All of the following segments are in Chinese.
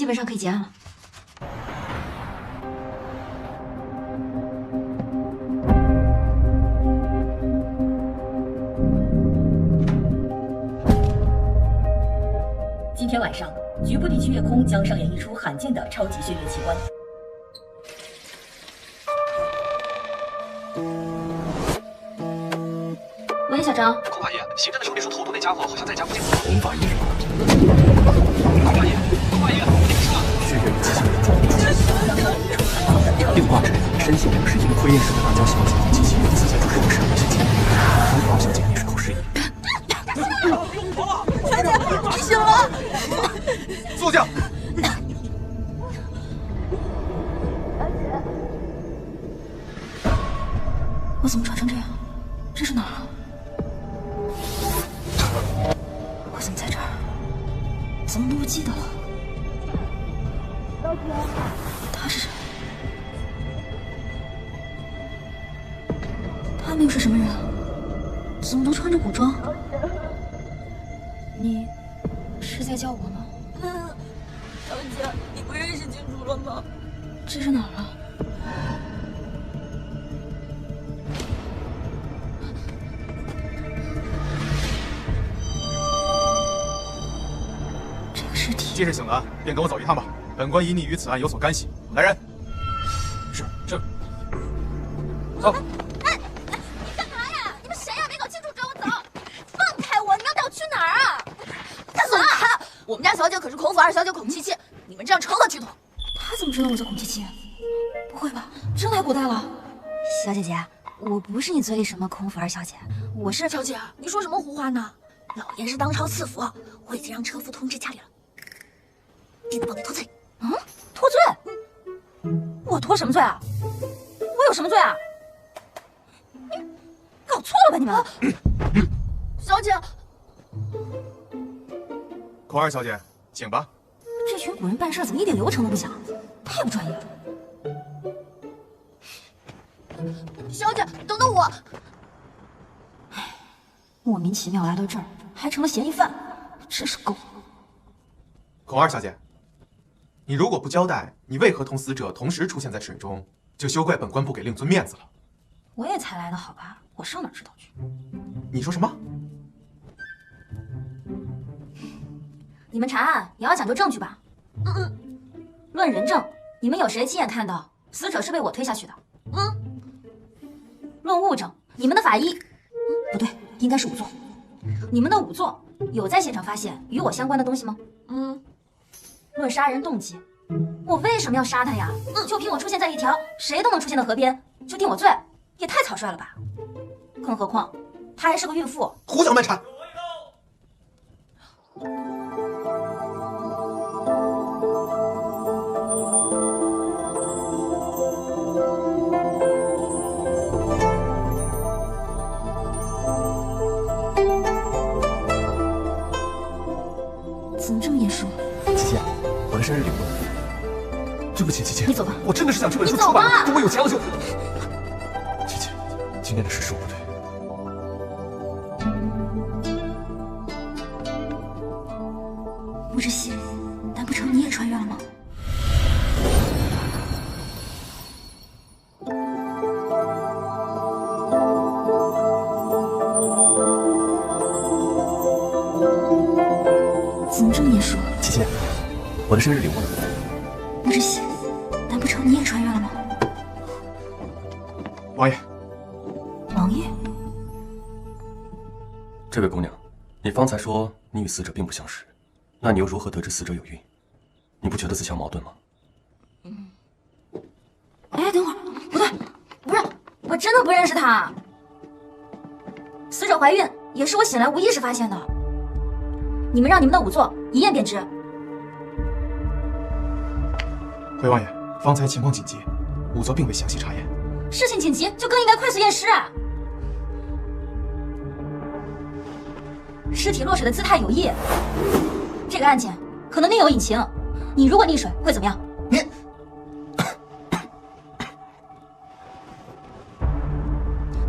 基本上可以结案了。今天晚上，局部地区夜空将上演一出罕见的超级血月奇观。喂，小张。孔法爷，刑侦的兄弟说偷渡那家伙好像在家附近。孔法爷是吧？孔法爷，孔法爷，你是吧？血月与机器人撞击之前，电话之内深信这个是因为灰雁社的大娇小姐与机器人私下出生时有些见面，孔法小姐那时候失忆。小姐，你醒了！坐下。我怎么喘成这样？这是哪儿啊？我怎么在这儿？怎么都不记得了？小姐，他是谁？他们又是什么人啊？怎么都穿着古装？你是在叫我吗？小姐，你不认识清楚了吗？这是哪儿啊？这个尸体。既然醒了，便跟我走一趟吧。本官疑你与此案有所干系。来人。是。走。你干嘛呀？你们谁呀？没搞清楚跟我走！放开我！你要带我去哪儿啊？干嘛？我们家小姐可是孔府二小姐孔七七，你们这样成何体统？他怎么知道我叫孔七七？不会吧，真来古代了？小姐姐，我不是你嘴里什么孔府二小姐，我是小姐，你说什么胡话呢？老爷是当朝赐福，我已经让车夫通知家里了，定得帮你脱罪。脱罪？我脱什么罪啊？我有什么罪啊？你搞错了吧你们？小姐，孔二小姐，请吧。这群古人办事怎么一点流程都不讲，太不专业了。小姐，等等我！莫名其妙来到这儿，还成了嫌疑犯，真是够了。孔二小姐，你如果不交代你为何同死者同时出现在水中，就休怪本官不给令尊面子了。我也才来的好吧，我上哪知道去？你说什么？你们查案也要讲究证据吧？论人证，你们有谁亲眼看到死者是被我推下去的？论物证，你们的法医，不对，应该是仵作。你们的仵作有在现场发现与我相关的东西吗？论杀人动机，我为什么要杀他呀？就凭我出现在一条谁都能出现的河边，就定我罪，也太草率了吧！更何况，她还是个孕妇。胡搅蛮缠！怎么这么眼熟？琪琪，我的生日礼物。对不起，琪琪，你走吧。我真的是想这本书你走吧出版，如果有钱我就……琪琪，今天的事是我不对。不知悉，难不成你也穿越了吗？怎么这么眼熟？琪琪，我的生日礼物。不知悉，难不成你也穿越了吗？王爷，王爷，这位姑娘，你方才说你与死者并不相识，那你又如何得知死者有孕？你不觉得自相矛盾吗？哎，等会儿，不对，不是，我真的不认识她。死者怀孕也是我醒来无意识发现的。你们让你们的仵作一验便知。回王爷，方才情况紧急，仵作并未详细查验。事情紧急就更应该快速验尸啊！尸体落水的姿态有异，这个案件可能另有隐情。你如果溺水会怎么样？你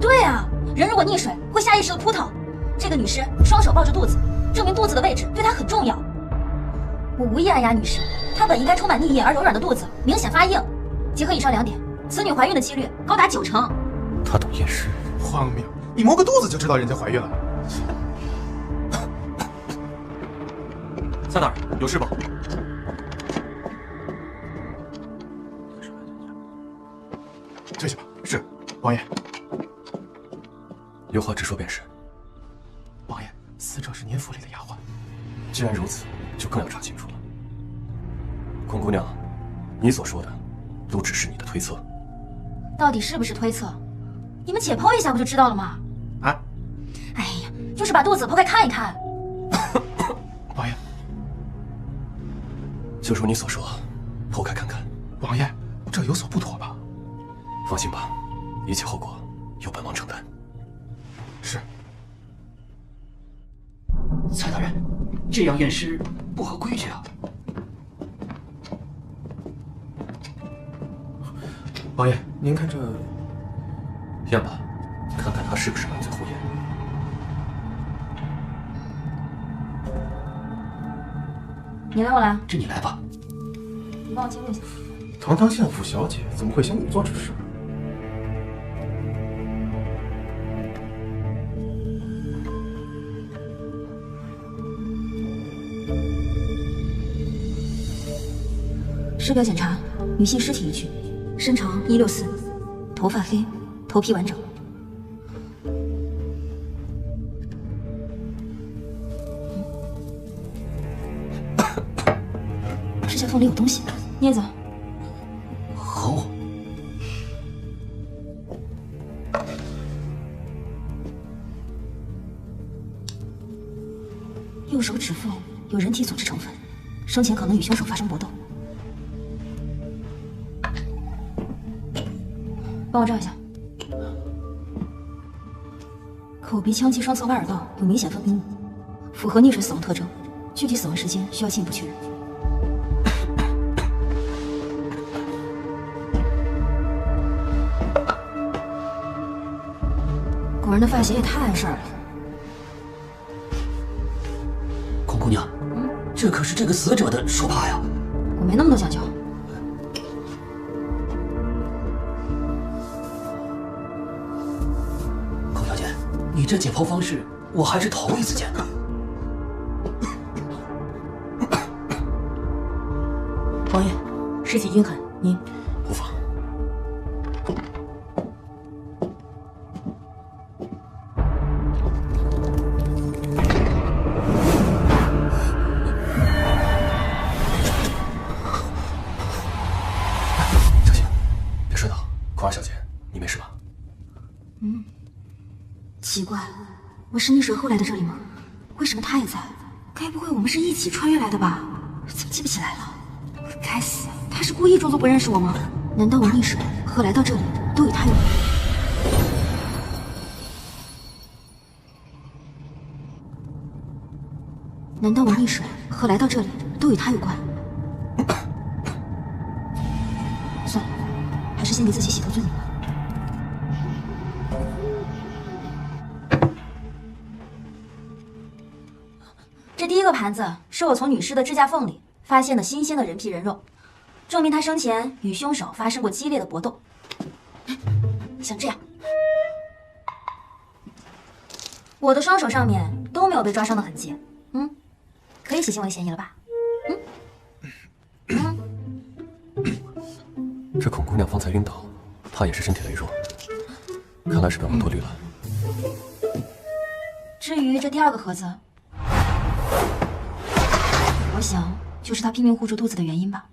对啊，人如果溺水会下意识的扑腾。这个女尸双手抱着肚子，证明肚子的位置对她很重要。我无意按压女尸，她本应该充满溺液而柔软的肚子明显发硬，结合以上2点，此女怀孕的几率高达90%。他懂验尸？荒谬！你摸个肚子就知道人家怀孕了？蔡大人，有事吗？这些吧。是，王爷。有话直说便是。王爷，死者是您府里的丫鬟。既然如此，就更要查清楚了。孔姑娘，你所说的，都只是你的推测。到底是不是推测？你们解剖一下不就知道了吗？啊？哎呀，就是把肚子剖开看一看。王爷，就如你所说，剖开看看。王爷，这有所不妥吧？放心吧，一切后果由本王承担。是。蔡大人，这样验尸不合规矩啊！王爷，您看这……验吧，看看他是不是满嘴胡言。你来我来，这你来吧。你帮我记录一下。堂堂县府小姐怎么会行仵作之事？尸表检查，女性尸体一具，身长164，头发黑，头皮完整。指甲缝里有东西，镊子。好。右手指缝有人体组织成分，生前可能与凶手发生搏斗。帮我照一下。口鼻腔及双侧挖耳道有明显分泌物，符合溺水死亡特征，具体死亡时间需要进一步确认。果然的发型也太碍事儿了。孔姑娘，这可是这个死者的手帕呀！我没那么多讲究。孔小姐，你这解剖方式我还是头一次见。王爷，尸体晕寒，您无妨。小心，别摔倒。孔二小姐，你没事吧？奇怪，我是溺水后来的这里吗？为什么他也在？该不会我们是一起穿越来的吧？怎么记不起来了？该死，他是故意装作不认识我吗？难道我溺水和来到这里都与他有关？难道我溺水和来到这里都与他有关？算了，还是先给自己洗头罪名吧。这第一个盘子是我从女尸的指甲缝里发现的新鲜的人皮人肉，证明她生前与凶手发生过激烈的搏斗。像这样，我的双手上面都没有被抓伤的痕迹，可以洗清我的嫌疑了吧？这孔姑娘方才晕倒，她也是身体羸弱，看来是本王多虑了。至于这第二个盒子，我想就是她拼命护住肚子的原因吧。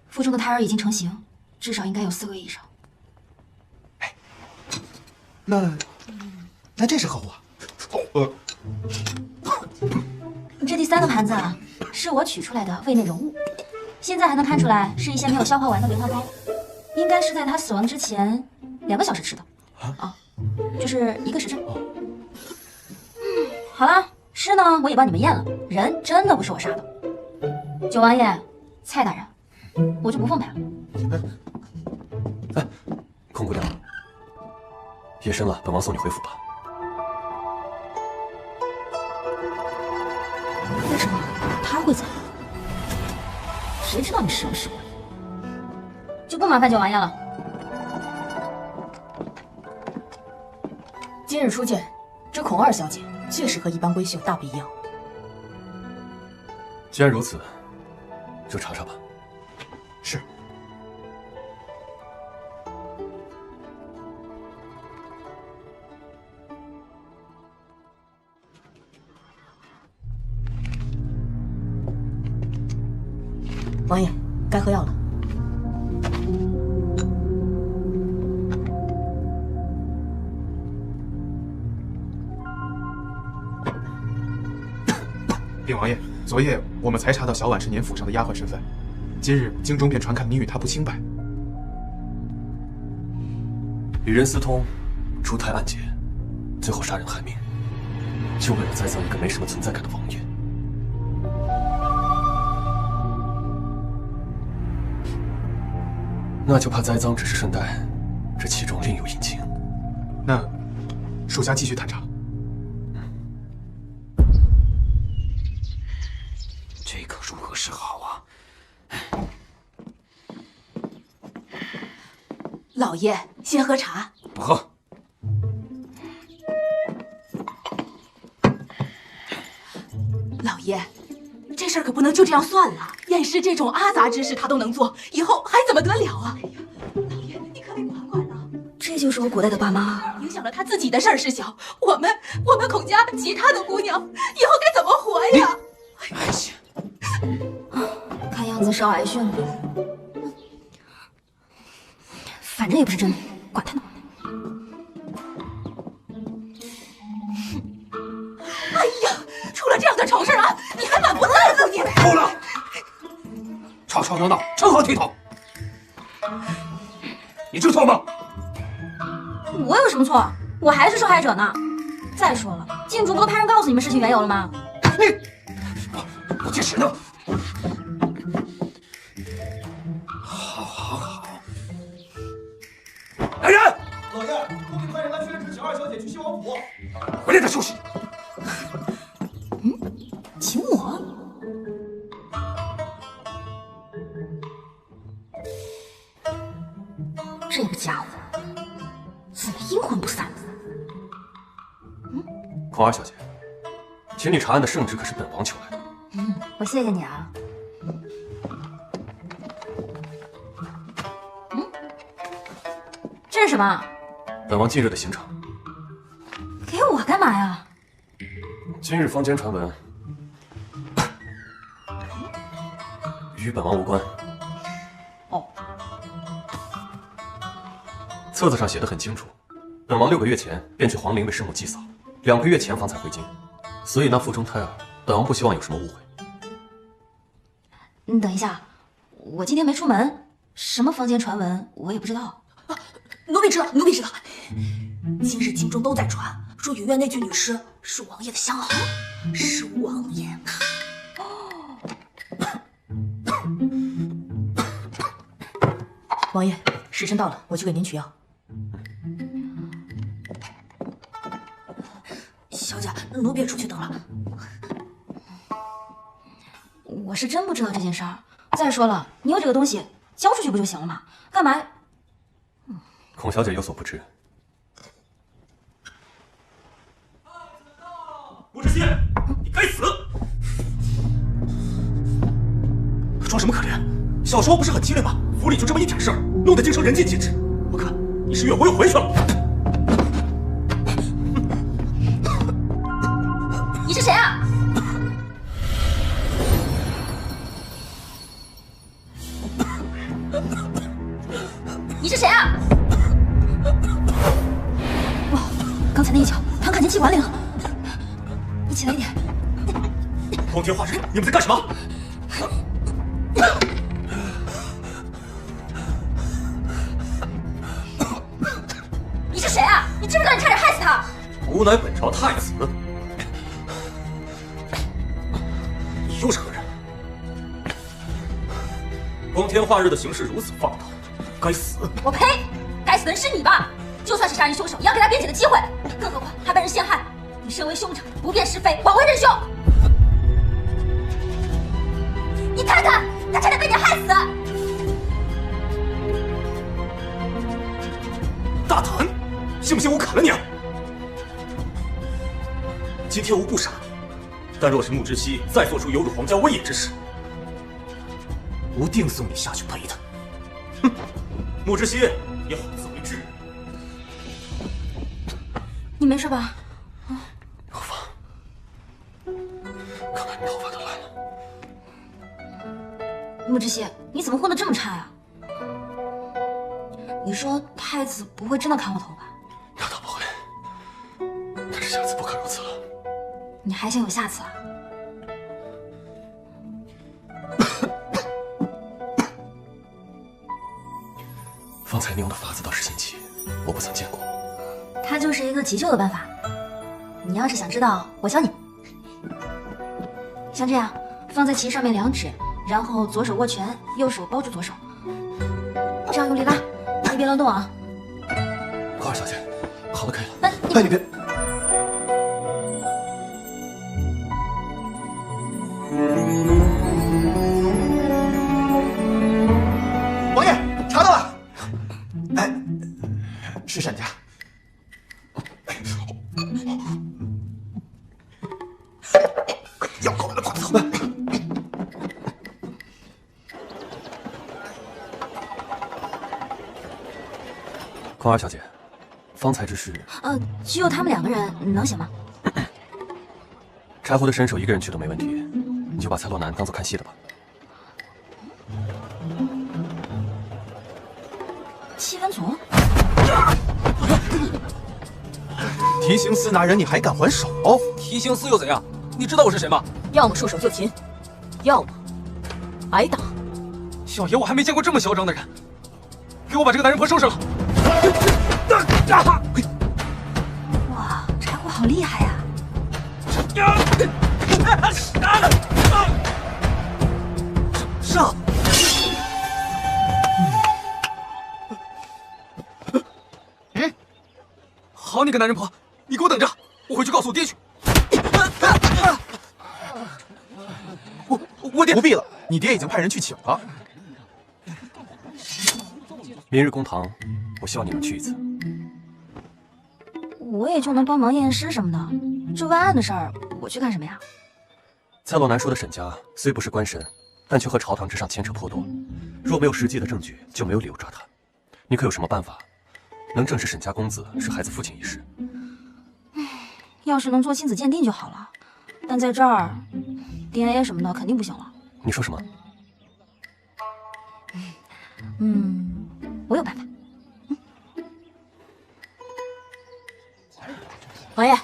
腹中的胎儿已经成型，至少应该有4个月以上。那这是何物啊？这第3个盘子啊，是我取出来的胃内容物，现在还能看出来是一些没有消化完的莲花糕，应该是在他死亡之前2个小时吃的。就是1个时辰。好了，尸呢我也帮你们验了，人真的不是我杀的。九王爷，蔡大人，我就不奉陪了。哎，孔姑娘，夜深了，本王送你回府吧。为什么他会在？谁知道你是不是我？就不麻烦九王爷了。今日初见，这孔二小姐确实和一般闺秀大不一样。既然如此，就查查吧。是。王爷，该喝药了。禀王爷，昨夜我们才查到小婉是您府上的丫鬟身份，今日京中便传开你与她不清白。与人私通，珠胎暗结，最后杀人害命，就为了栽赃一个没什么存在感的王爷。那就怕栽赃只是顺带，这其中另有隐情。那，属下继续探查。这可如何是好啊？老爷，先喝茶。不喝。老爷，这事儿可不能就这样算了。验尸这种阿杂之事他都能做，以后还怎么得了啊？老爷，你可得管管啊！这就是我古代的爸妈。影响了他自己的事儿是小，我们孔家其他的姑娘以后该怎么活呀？哎呀，看样子是要挨训了。反正也不是真的，管他呢。哎呀，出了这样的丑事啊，你还满不在乎你？够了！吵吵闹闹，成何体统？你知错吗？我有什么错？我还是受害者呢。再说了，郡主不都派人告诉你们事情缘由了吗？不解释呢。好。来人！老爷，务必派人来宣旨，请二小姐去西王府。回来再休息。请我？这个家伙怎么阴魂不散？孔二小姐，请你查案的圣旨可是本王求来的。我谢谢你啊。这是什么？本王近日的行程。给我干嘛呀？今日坊间传闻，与本王无关。哦，册子上写得很清楚，本王6个月前便去皇陵为师母祭扫，2个月前方才回京，所以那腹中胎儿，本王不希望有什么误会。你等一下，我今天没出门，什么坊间传闻我也不知道。奴婢知道。今日京中都在传，说雨院那具女尸是王爷的相好，是王爷。王爷，时辰到了，我去给您取药。小姐，奴婢出去等了。我是真不知道这件事儿。再说了，你有这个东西，交出去不就行了吗？干嘛？孔小姐有所不知，穆知县，你该死！装什么可怜？小时候不是很机灵吗？府里就这么一点事儿，弄得京城人尽皆知。我看你是越活越回去了。你是谁啊？你是谁啊？哇，刚才那一脚，他砍进气管里了。你起来一点。光天化日，你们在干什么？你是谁啊？你知不知道你差点害死他？吾乃本朝太子。你又是何人？光天化日的行事如此放荡，该死！我呸！该死的是你吧？就算是杀人凶手，也要给他辩解的机会。更何况他被人陷害，你身为兄长，不辨是非，枉为人兄。你看看，他差点被你害信不信我砍了你啊？今天无不杀，但若是穆之熙再做出有辱皇家威严之事，吾定送你下去陪他。哼，穆之熙要好自为之。你没事吧？何妨？看来你头发都烂了。穆之熙，你怎么混得这么差呀？你说太子不会真的砍我头吧？那倒不会，但是下次不可如此了。你还想有下次啊？方才你用的法子倒是新奇，我不曾见过。它就是一个急救的办法。你要是想知道，我教你。像这样，放在旗上面2指，然后左手握拳，右手包住左手，这样用力拉，你别乱动啊。高二小姐，好了，可以了。哎，你别。王爷，查到了。哎，是沈家。要狗的狂草。空儿小姐，方才之事，只有他们2个人，能行吗？柴胡的身手一个人去都没问题，你就把蔡洛南当做看戏的吧。七分组？提刑司拿人，你还敢还手？提刑司又怎样？你知道我是谁吗？要么束手就擒，要么挨打。小爷我还没见过这么嚣张的人，给我把这个男人婆收拾了。哇，柴胡好厉害呀！上！好你个男人婆，你给我等着，我回去告诉我爹去。我爹不必了，你爹已经派人去请了。明日公堂，我希望你们去一次。我也就能帮忙验尸什么的，这问案的事儿，我去干什么呀？蔡洛南说的沈家虽不是官绅，但却和朝堂之上牵扯颇多。若没有实际的证据，就没有理由抓他。你可有什么办法，能证实沈家公子是孩子父亲一事？要是能做亲子鉴定就好了，但在这儿 ，DNA 什么的肯定不行了。你说什么？我有办法。王爷，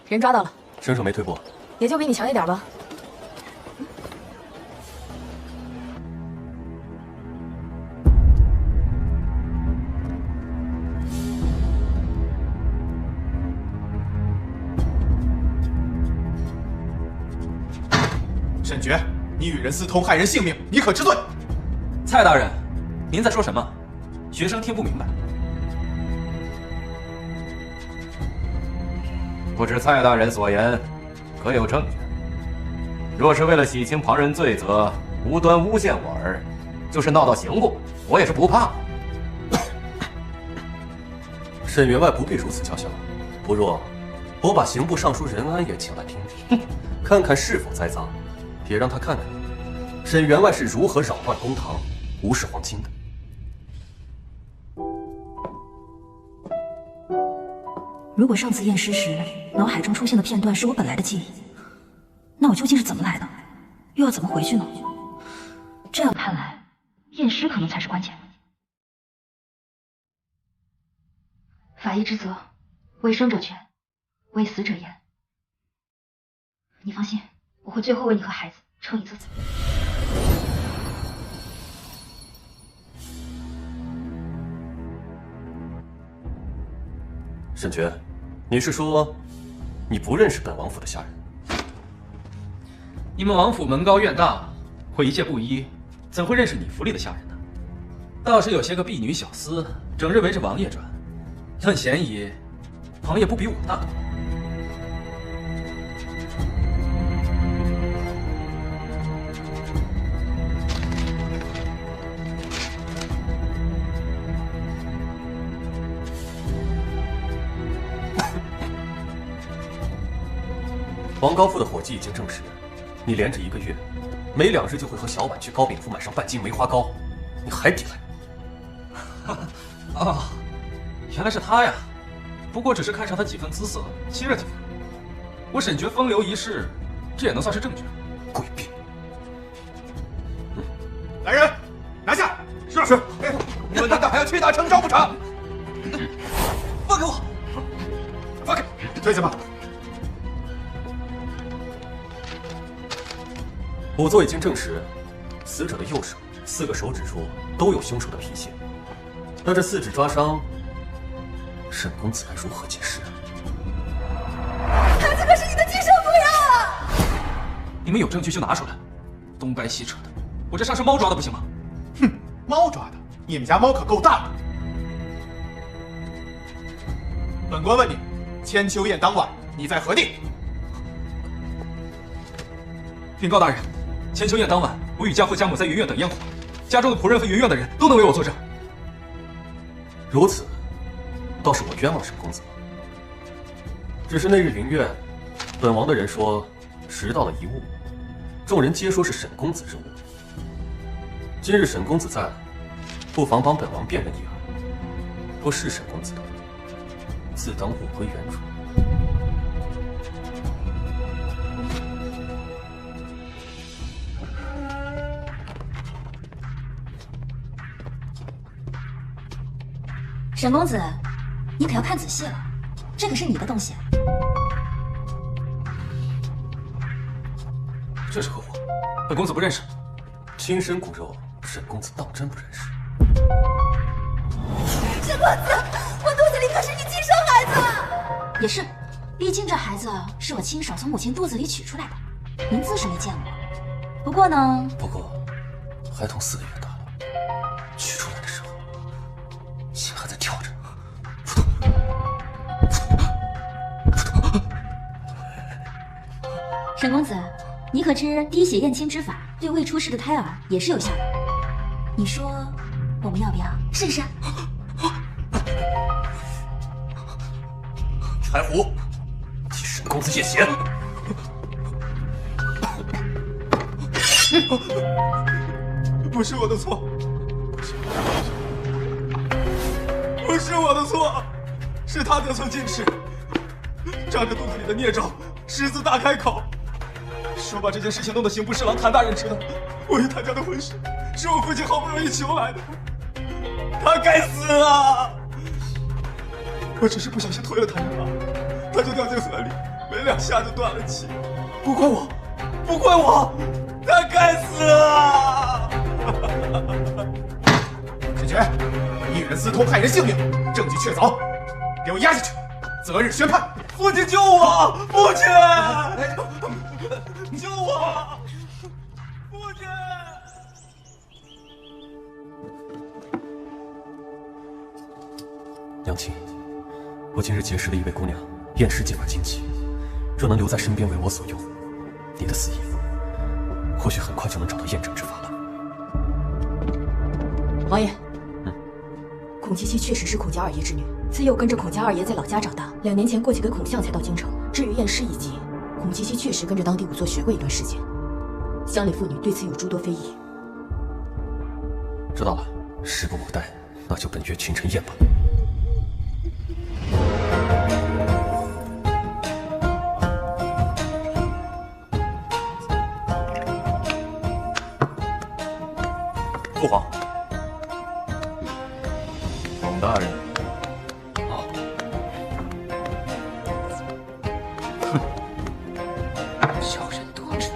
人抓到了，身手没退步。也就比你强一点吧。沈爵，你与人私通，害人性命，你可知罪？蔡大人，您在说什么？学生听不明白。不知蔡大人所言，可有证据？若是为了洗清旁人罪责，无端诬陷我儿，就是闹到刑部，我也是不怕。沈员外不必如此叫嚣，不若我把刑部尚书任安也请来听听，看看是否栽赃，也让他看看沈员外是如何扰乱公堂、无视皇亲的。如果上次验尸时脑海中出现的片段是我本来的记忆，那我究竟是怎么来的，又要怎么回去呢？这样看来，验尸可能才是关键。法医之责，为生者全，为死者严。你放心，我会最后为你和孩子撑一次嘴。沈爵，你是说你不认识本王府的下人？你们王府门高院大，会一介布衣，怎会认识你府里的下人呢？倒是有些个婢女小厮，整日围着王爷转，论嫌疑，王爷不比我大。王高富的伙计已经证实，你连着1个月，每2日就会和小婉去糕饼铺买上半斤梅花糕，你还抵赖？哦，原来是他呀！不过只是看上他几分姿色，亲热几分。我沈爵风流一世，这也能算是证据。诡辩！来人，拿下！是。你们难道还要屈打成招不成？放开我！放开！退下吧。仵作已经证实，死者的右手4个手指处都有凶手的皮屑。那这4指抓伤，沈公子该如何解释？孩子可是你的亲生父呀！你们有证据就拿出来，东掰西扯的，我这像是猫抓的不行吗？哼，猫抓的，你们家猫可够大的。本官问你，千秋宴当晚你在何地？禀告大人，千秋宴当晚，我与家父家母在云苑等烟火，家中的仆人和云苑的人都能为我作证。如此，倒是我冤枉沈公子了。只是那日云苑，本王的人说拾到了遗物，众人皆说是沈公子之物。今日沈公子在，不妨帮本王辨认一二，若是沈公子的，自当物归原主。沈公子，你可要看仔细了，这可是你的东西。这是何物？本公子不认识。亲生骨肉，沈公子当真不认识？沈公子，我肚子里可是你亲生孩子。也是，毕竟这孩子是我亲手从母亲肚子里取出来的，您自是没见过。不过呢，孩童4个月大了，取出来的时候，心还在跳着。沈公子，你可知滴血验亲之法对未出世的胎儿也是有效的？你说我们要不要试试？柴胡，替沈公子验血。不是我的错，不是我的错，是他得寸进尺，仗着肚子里的孽障，狮子大开口，说把这件事情弄得刑部侍郎谭大人知道，我与他家的婚事是我父亲好不容易求来的，他该死啊！我只是不小心推了他一把，他就掉进河里，没2下就断了气，不怪我，不怪我，他该死啊！沈爵，一人私通害人性命，证据确凿，给我押下去，择日宣判。父亲救我！父亲，救我！父亲！娘亲，我今日结识了一位姑娘，验尸技法精奇，若能留在身边为我所用，你的死因或许很快就能找到验证之法了。王爷，孔七七确实是孔家二爷之女，自幼跟着孔家二爷在老家长大，2年前过继给孔相才到京城。至于验尸一技，孔七七确实跟着当地仵作学过一段时间。乡里妇女对此有诸多非议。知道了，时不我待，那就本月群臣宴吧。父皇，孔大人。小人得知。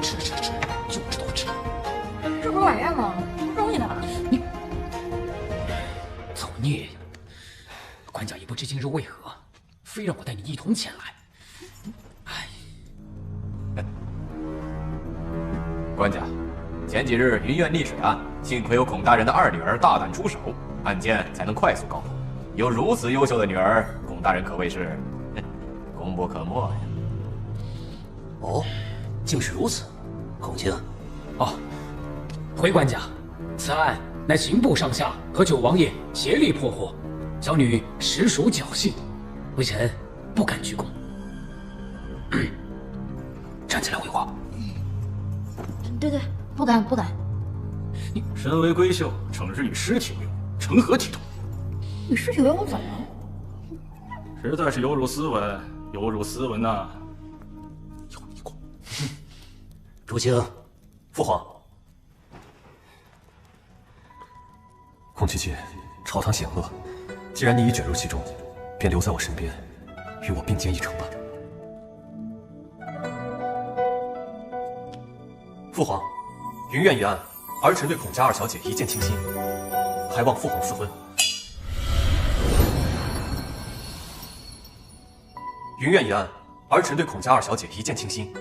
吃，就知道吃。这不是晚宴吗？不容易的。你造孽呀！官家也不知今日为何，非让我带你一同前来。官家，前几日云苑溺水案，幸亏有孔大人的2女儿大胆出手，案件才能快速告破。有如此优秀的女儿，孔大人可谓是功不可没呀。哦，竟是如此，孔卿。回管家，此案乃刑部上下和九王爷协力破获，小女实属侥幸，微臣不敢鞠躬。站起来回话。对，不敢。你身为闺秀，整日与尸体为伍，成何体统？与尸体为伍怎么了？实在是有辱斯文，有辱斯文呐！有你过。竹青，父皇。孔七七，朝堂险恶，既然你已卷入其中，便留在我身边，与我并肩一程吧。父皇，云苑一案，儿臣对孔家二小姐一见倾心，还望父皇赐婚。云苑一案，儿臣对孔家二小姐一见倾心，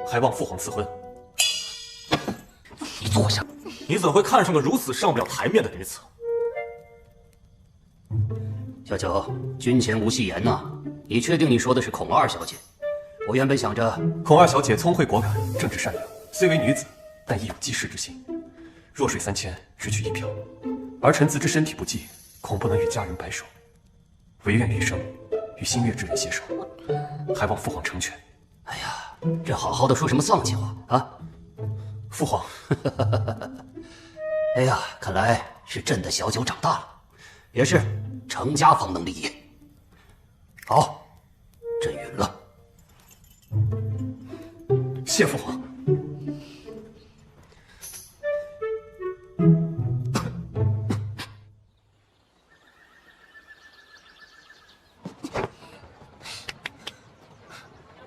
还望父皇赐婚。你坐下。你怎会看上个如此上不了台面的女子？小九，君前无戏言呐！你确定你说的是孔二小姐？我原本想着，孔二小姐聪慧果敢，正直善良，虽为女子，但亦有济世之心。弱水三千，只取一瓢。儿臣自知身体不济，恐不能与家人白首，唯愿余生与心悦之人携手，还望父皇成全。哎呀，这好好的说什么丧气话啊！父皇，哎呀，看来是朕的小九长大了，也是成家方能立业。好，朕允了。谢父皇。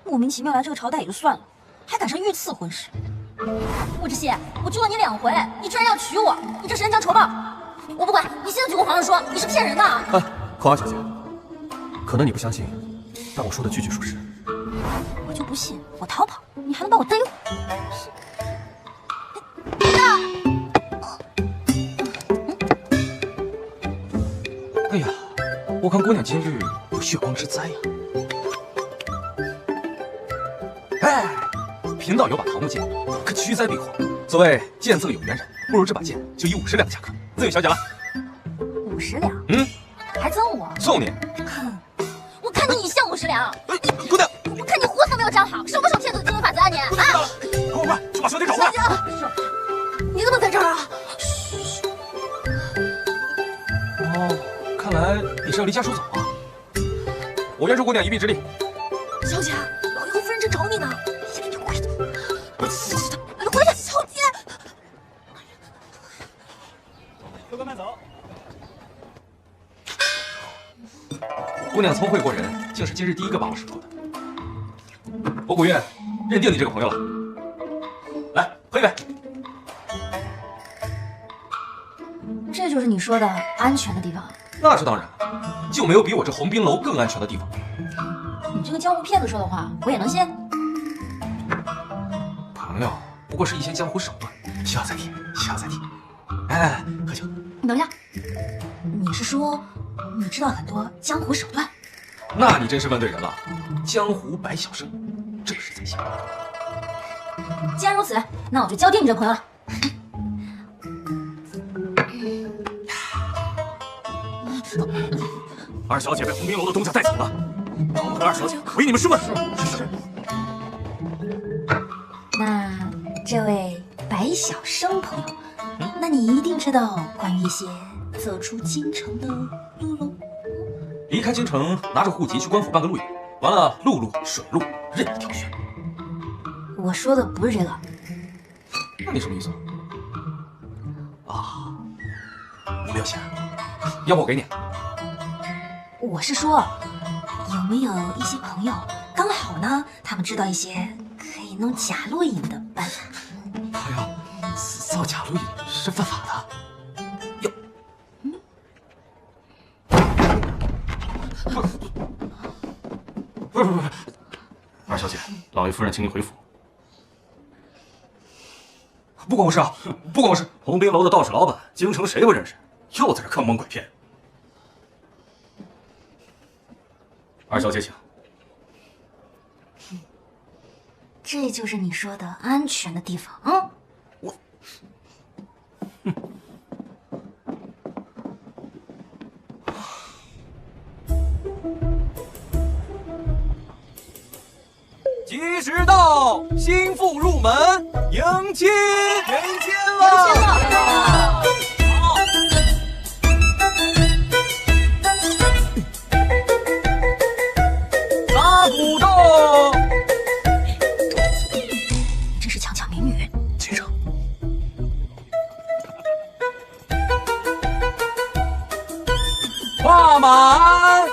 莫名其妙来这个朝代也就算了，还赶上御赐婚事。穆之熙，我救了你2回，你居然要娶我，你这是恩将仇报！我不管，你现在就跟皇上说你是骗人的！孔二小姐，可能你不相信，但我说的句句属实。我就不信，我逃跑，你还能把我逮回？哎呀，我看姑娘今日有血光之灾呀！哎，贫道有把桃木剑，可驱灾避祸。所谓剑色有缘人，不如这把剑就以50两价格，赠与小姐了。50两？还赠我？送你。哼，我看你像50两。姑娘，我看你胡子都没有长好，守不守骗子的经营法则啊你？啊！快快去把小姐找过来！你怎么在这儿啊？哦，看来你是要离家出走啊！我愿助姑娘一臂之力。小姐，老爷和夫人正找你呢。你回去，你回去，小姐。客官慢走。姑娘聪慧过人，竟是今日第一个把我识破的。我古月认定你这个朋友了。来，喝一杯。这就是你说的安全的地方？那是当然了，就没有比我这红冰楼更安全的地方。你这个江湖骗子说的话，我也能信？朋友，不过是一些江湖手段，小再提，小再提。哎，喝酒。你等一下，你是说你知道很多江湖手段？那你真是问对人了。江湖百晓生，这是在下。既然如此，那我就交定你这朋友了。二小姐被红冰楼的东家带走了，让我们和二小姐为你们试问。是。那这位白晓生朋友，那你一定知道关于一些走出京城的路喽？离开京城，拿着户籍去官府办个路引，完了陆路、水路任你挑选。我说的不是这个。那你什么意思？啊，你没有钱，要不我给你。我是说，有没有一些朋友刚好呢？他们知道一些可以弄假路引的办法。哎呀，造假路引是犯法的。哟，不是，二小姐，老爷夫人请你回府。不关我事啊，不关我事。红冰楼的道士老板，京城谁不认识？又在这坑蒙拐骗。二小姐，请。这就是你说的安全的地方啊！到，新妇入门，迎亲，迎亲了。打鼓动。真是强抢民女。请上。画满。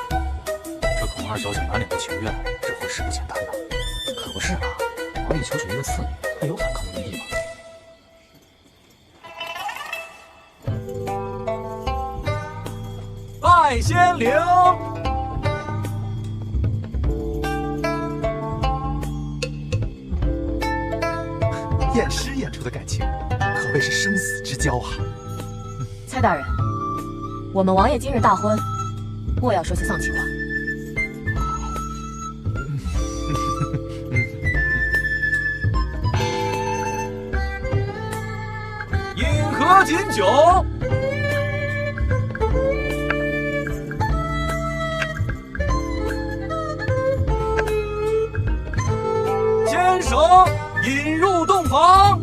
这孔二小姐满脸不情愿，这婚事不简单呐。可不是嘛，王爷求娶一个次女，还有反抗的余地吗？拜仙灵。验尸验出的感情，可谓是生死之交啊！蔡大人，我们王爷今日大婚，莫要说些丧气话。饮喝锦酒。牵手引入洞房。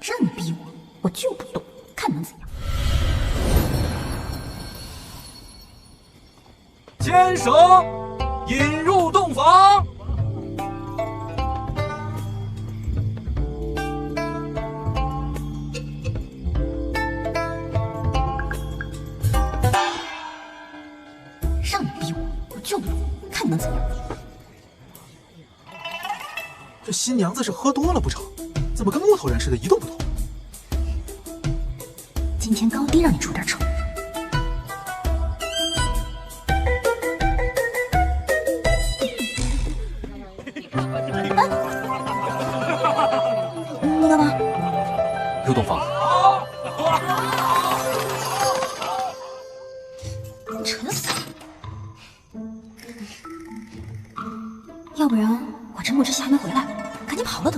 这么逼我就不动，看能怎样。牵手引入洞房。让你逼我就不动，看能怎样。这新娘子是喝多了不成？怎么跟木头人似的，一动不动？今天高低让你出点丑。你干嘛？入洞房。沉死了！要不然我这木之熙还没回来，赶紧跑了得。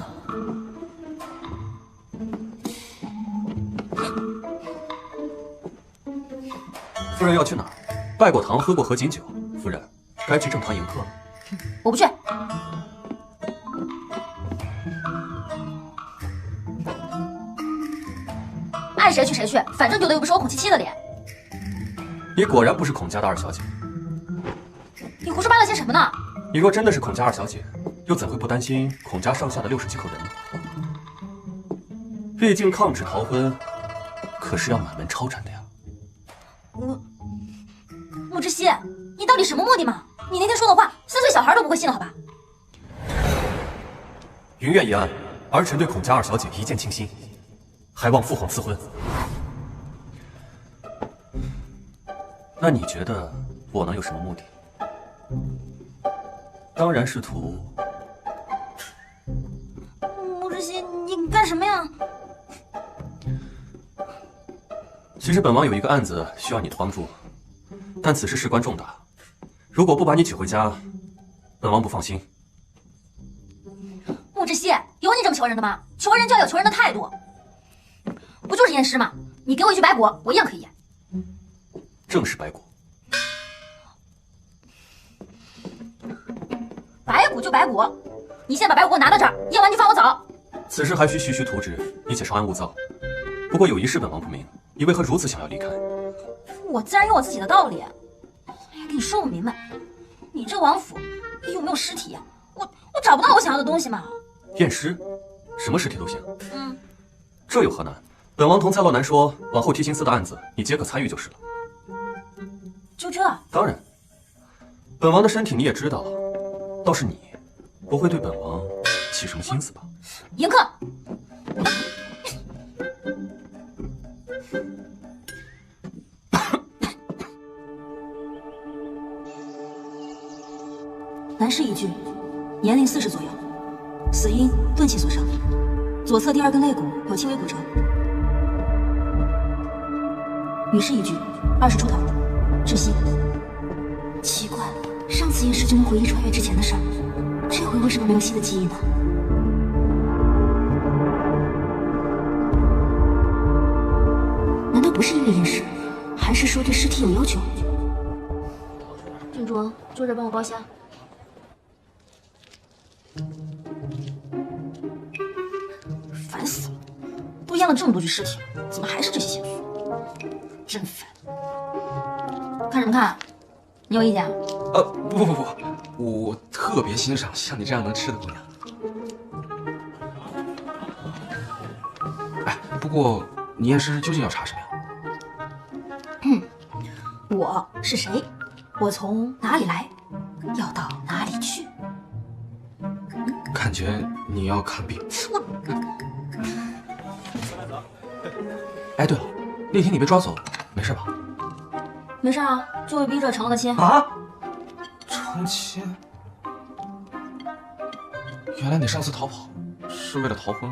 夫人要去哪儿？拜过堂，喝过合卺酒，夫人该去正堂迎客了。我不去。爱谁去谁去，反正丢的又不是我孔七七的脸。你果然不是孔家的二小姐。你胡说八道些什么呢？你若真的是孔家二小姐，又怎会不担心孔家上下的60几口人呢？毕竟抗旨逃婚，可是要满门抄斩的呀。穆之熙，你到底什么目的嘛？你那天说的话，3岁小孩都不会信了，好吧？云苑一案，儿臣对孔家二小姐一见倾心，还望父皇赐婚。那你觉得我能有什么目的？当然是图……穆之熙，你干什么呀？其实本王有一个案子需要你的帮助，但此事事关重大，如果不把你娶回家，本王不放心。穆之熙，有你这么求人的吗？求人就要有求人的态度。不就是验尸吗？你给我一具白骨，我一样可以验。正是白骨。白骨就白骨，你现在把白骨给我拿到这儿，验完就放我走。此事还需徐徐图纸，你且稍安勿躁。不过有一事本王不明，你为何如此想要离开？我自然有我自己的道理。哎呀，跟你说不明白，你这王府有没有尸体呀？我找不到我想要的东西嘛。验尸，什么尸体都行。这有何难？本王同蔡洛南说，往后提刑司的案子，你皆可参与就是了。就这？当然。本王的身体你也知道，倒是你，不会对本王起什么心思吧？迎客。男士一具，年龄40左右，死因钝器所伤，左侧第2根肋骨有轻微骨折。女士一具，20出头，窒息。奇怪了，上次验尸就能回忆穿越之前的事儿，这回为什么没有新的记忆呢？不是因为验尸，还是说对尸体有要求？郡主，坐这帮我包虾。烦死了，都腌了这么多具尸体，怎么还是这些线索？真烦。看什么看？你有意见？不，我特别欣赏像你这样能吃的姑娘。哎，不过你验尸究竟要查什么呀？我是谁？我从哪里来？要到哪里去？感觉你要看病。哎，对了，那天你被抓走，没事吧？没事啊，就被逼着成了个亲。啊？成亲？原来你上次逃跑是为了逃婚？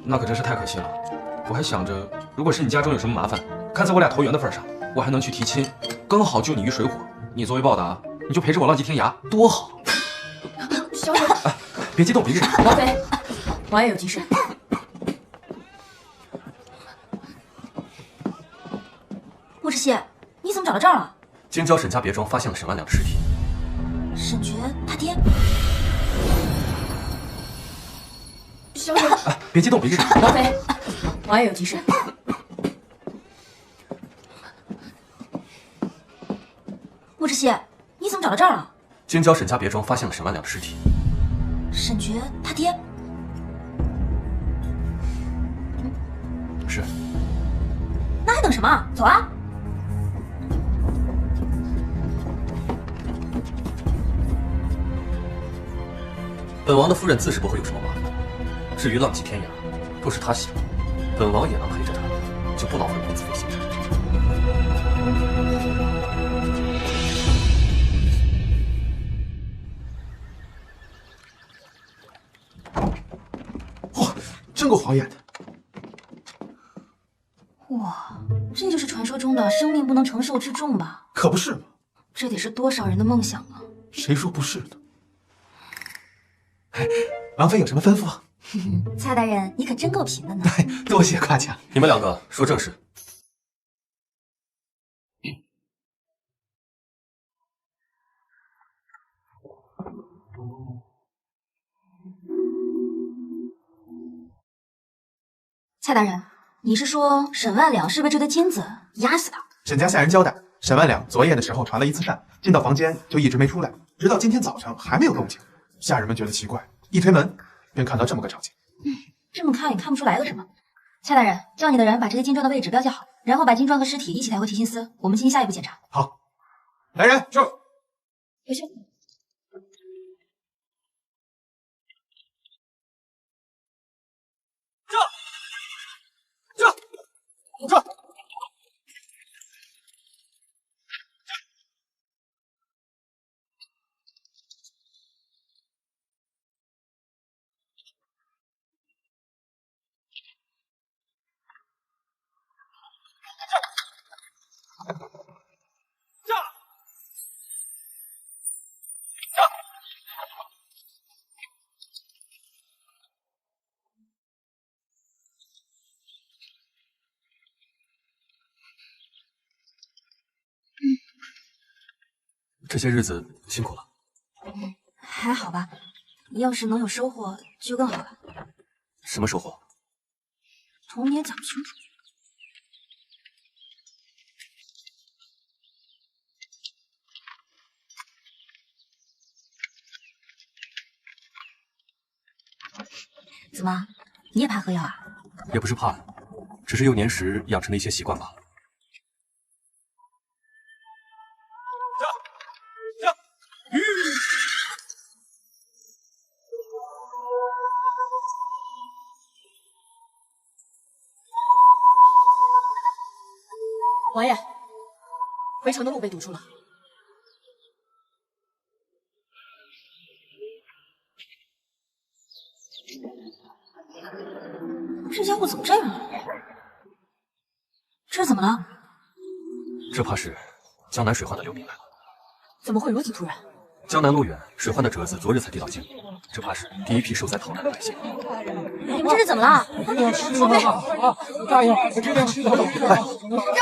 那可真是太可惜了。我还想着，如果是你家中有什么麻烦，看在我俩投缘的份上，我还能去提亲，刚好救你于水火。你作为报答，你就陪着我浪迹天涯，多好！小姐，哎，别激动，别激动。王妃，王爷有急事。穆志熹，你怎么找到这儿了？京郊沈家别庄发现了沈万两的尸体。沈爵他爹。小姐，哎，别激动，别激动。王妃，王爷有急事。穆志熹，你怎么找到这儿了？京郊沈家别庄发现了沈万两的尸体。沈爵他爹。是。那还等什么？走啊！本王的夫人自是不会有什么麻烦。至于浪迹天涯，若是她想，本王也能陪着她，就不劳烦公子费心。哇，真够晃眼的！哇，这就是传说中的生命不能承受之重吧？可不是嘛！这得是多少人的梦想啊！谁说不是呢？哎，王妃有什么吩咐啊？蔡大人，你可真够贫的呢！多谢夸奖。你们两个说正事。蔡大人，你是说沈万两是被这堆金子压死的？沈家下人交代，沈万两昨夜的时候传了一次扇，进到房间就一直没出来，直到今天早上还没有动静。下人们觉得奇怪，一推门便看到这么个场景。这么看也看不出来个什么。蔡大人，叫你的人把这些金砖的位置标记好，然后把金砖和尸体一起抬回提心司，我们进行下一步检查。好，来人，是。回去。这。这些日子辛苦了。还好吧，要是能有收获就更好了。什么收获？童年讲不清楚。怎么，你也怕喝药啊？也不是怕，只是幼年时养成的一些习惯罢了。王爷，回城的路被堵住了。这家伙怎么这样啊？这是怎么了？这怕是江南水患的流民来了。怎么会如此突然？江南路远，水患的折子昨日才递到京，这怕是第一批受灾逃难的百姓。你们这是怎么了？后背！大爷，给点吃的！让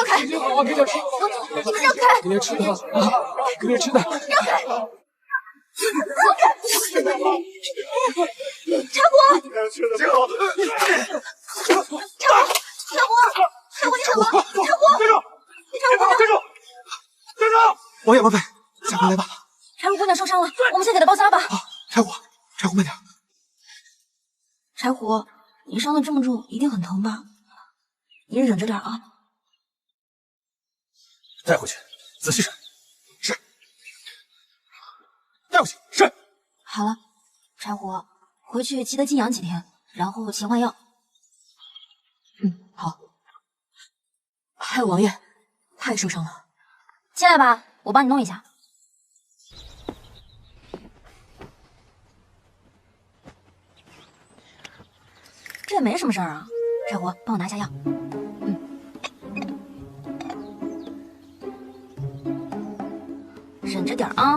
开！给点吃的！你们让开！给点吃的！给点吃的！让开！茶果！王爷王妃，下官来吧。柴胡姑娘受伤了，我们先给她包扎吧。柴胡慢点。柴胡，你伤得这么重，一定很疼吧？你忍着点啊。带回去，仔细审。是。带回去。是。好了，柴胡，回去记得静养几天，然后勤换药。好。还有王爷，他也受伤了。进来吧，我帮你弄一下。这也没什么事儿啊，柴胡，帮我拿下药。忍着点啊。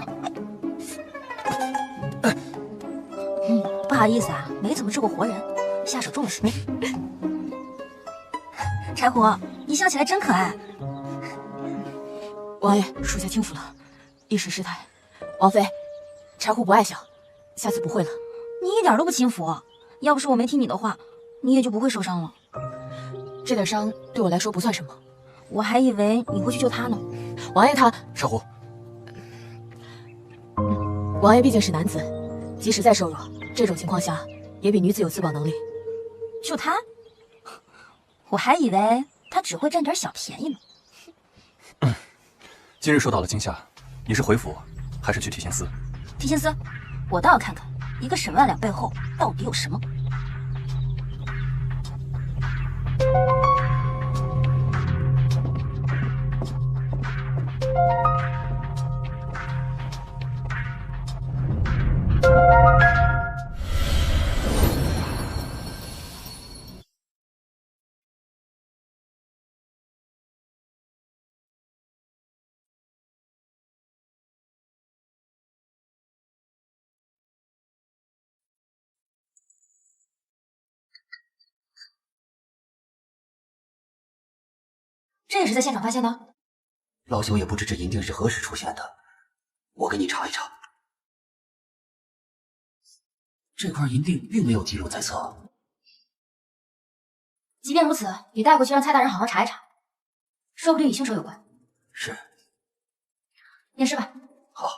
不好意思啊，没怎么治过活人，下手重了些。柴胡，你笑起来真可爱。王爷，属下轻浮了，一时失态。王妃，柴胡不爱笑，下次不会了。你一点都不轻浮，要不是我没听你的话，你也就不会受伤了。这点伤对我来说不算什么，我还以为你会去救他呢。王爷他……柴胡，王爷毕竟是男子，即使再瘦弱，这种情况下也比女子有自保能力。救他？我还以为他只会占点小便宜呢。今日受到了惊吓，你是回府还是去提刑司？提刑司，我倒要看看一个沈万两背后到底有什么。这也是在现场发现的？老朽也不知这银锭是何时出现的，我给你查一查。这块银锭并没有记录在册。即便如此，你带回去让蔡大人好好查一查，说不定与凶手有关。是。验尸吧。好。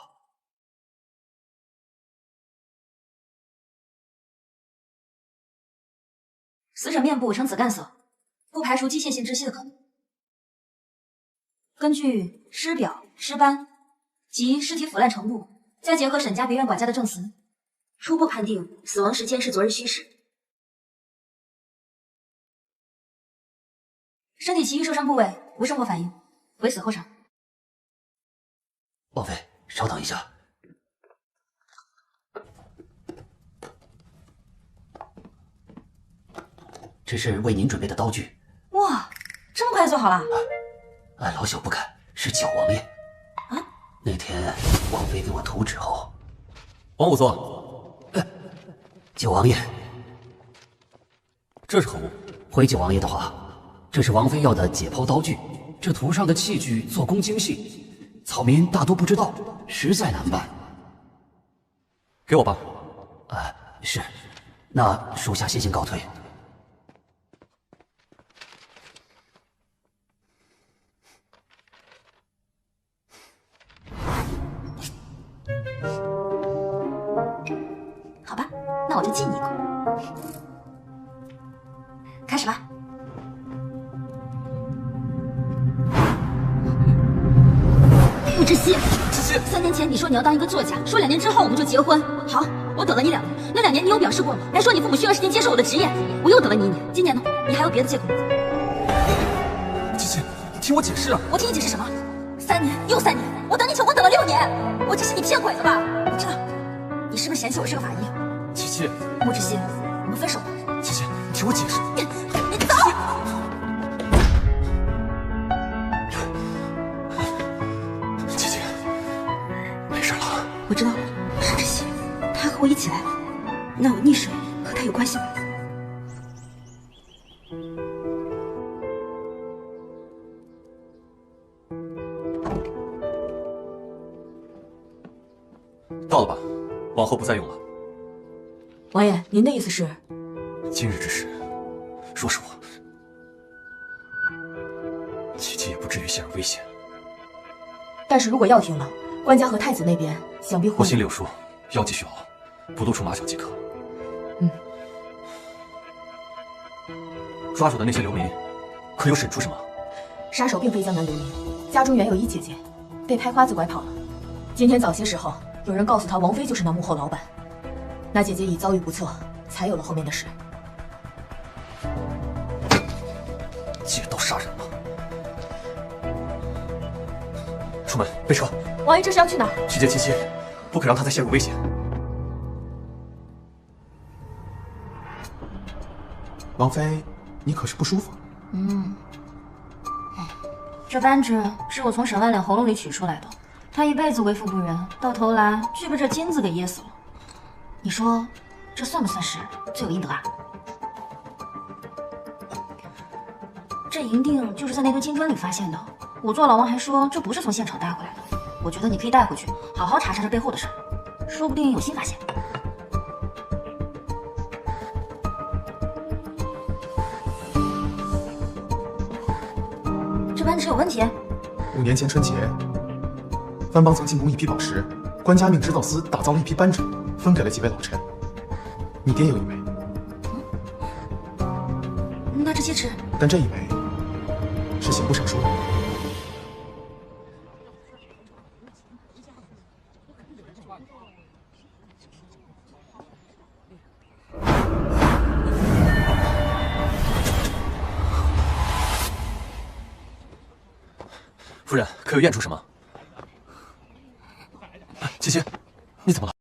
死者面部呈紫干色，不排除机械性窒息的可能。根据尸表、尸斑及尸体腐烂程度，再结合沈家别院管家的证词，初步判定死亡时间是昨日戌时。身体其余受伤部位无生活反应，为死后伤。王妃，稍等一下。这是为您准备的刀具。哇，这么快就做好了？老朽不敢，是九王爷。啊？那天王妃给我图纸后，王仵作，九王爷，这是何物？回九王爷的话，这是王妃要的解剖刀具。这图上的器具做工精细，草民大多不知道，实在难办。给我吧。是。那属下先行告退。好吧，那我就敬你一口。开始吧。穆之熙，3年前你说你要当一个作家，说2年之后我们就结婚。好，我等了你2年，那2年你有表示过吗？还说你父母需要时间接受我的职业，我又等了你1年。今年呢？你还有别的借口吗？琪琪，你听我解释啊！我听你解释什么？3年又3年，我等你求婚等了6年，我这是你骗鬼了吧？你知道，你是不是嫌弃我是个法医？琪琪，穆之熙，我们分手吧。琪琪，你听我解释。你走！琪琪，没事了。我知道了，是这些。他和我一起来了，那我溺水和他有关系吗？到了吧，往后不再用了。王爷，您的意思是？今日之事，若是我，琪琪也不至于陷入危险。但是如果要停了，官家和太子那边想必会……我心里有数，要继续熬，不露出马脚即可。抓住的那些流民，可有审出什么？杀手并非江南流民，家中原有一姐姐，被拍花子拐跑了。今天早些时候，有人告诉他王妃就是那幕后老板。那姐姐已遭遇不测，才有了后面的事。借刀杀人吗？出门备车。王爷这是要去哪儿？去接七七，不可让她再陷入危险。王妃，你可是不舒服？这扳指是我从沈万两喉咙里取出来的，他一辈子为富不仁，到头来却被这金子给噎死了。你说，这算不算是罪有应得啊？这银锭就是在那堆金砖里发现的，仵作老王还说这不是从现场带回来的。我觉得你可以带回去，好好查查这背后的事儿，说不定有新发现。这扳指有问题。5年前春节，藩邦曾进贡一批宝石，官家命织造司打造了一批扳指，分给了几位老臣。你爹有一枚，那这戒指，但这一枚是刑部尚书的。夫人，可有验出什么？七七，你怎么了？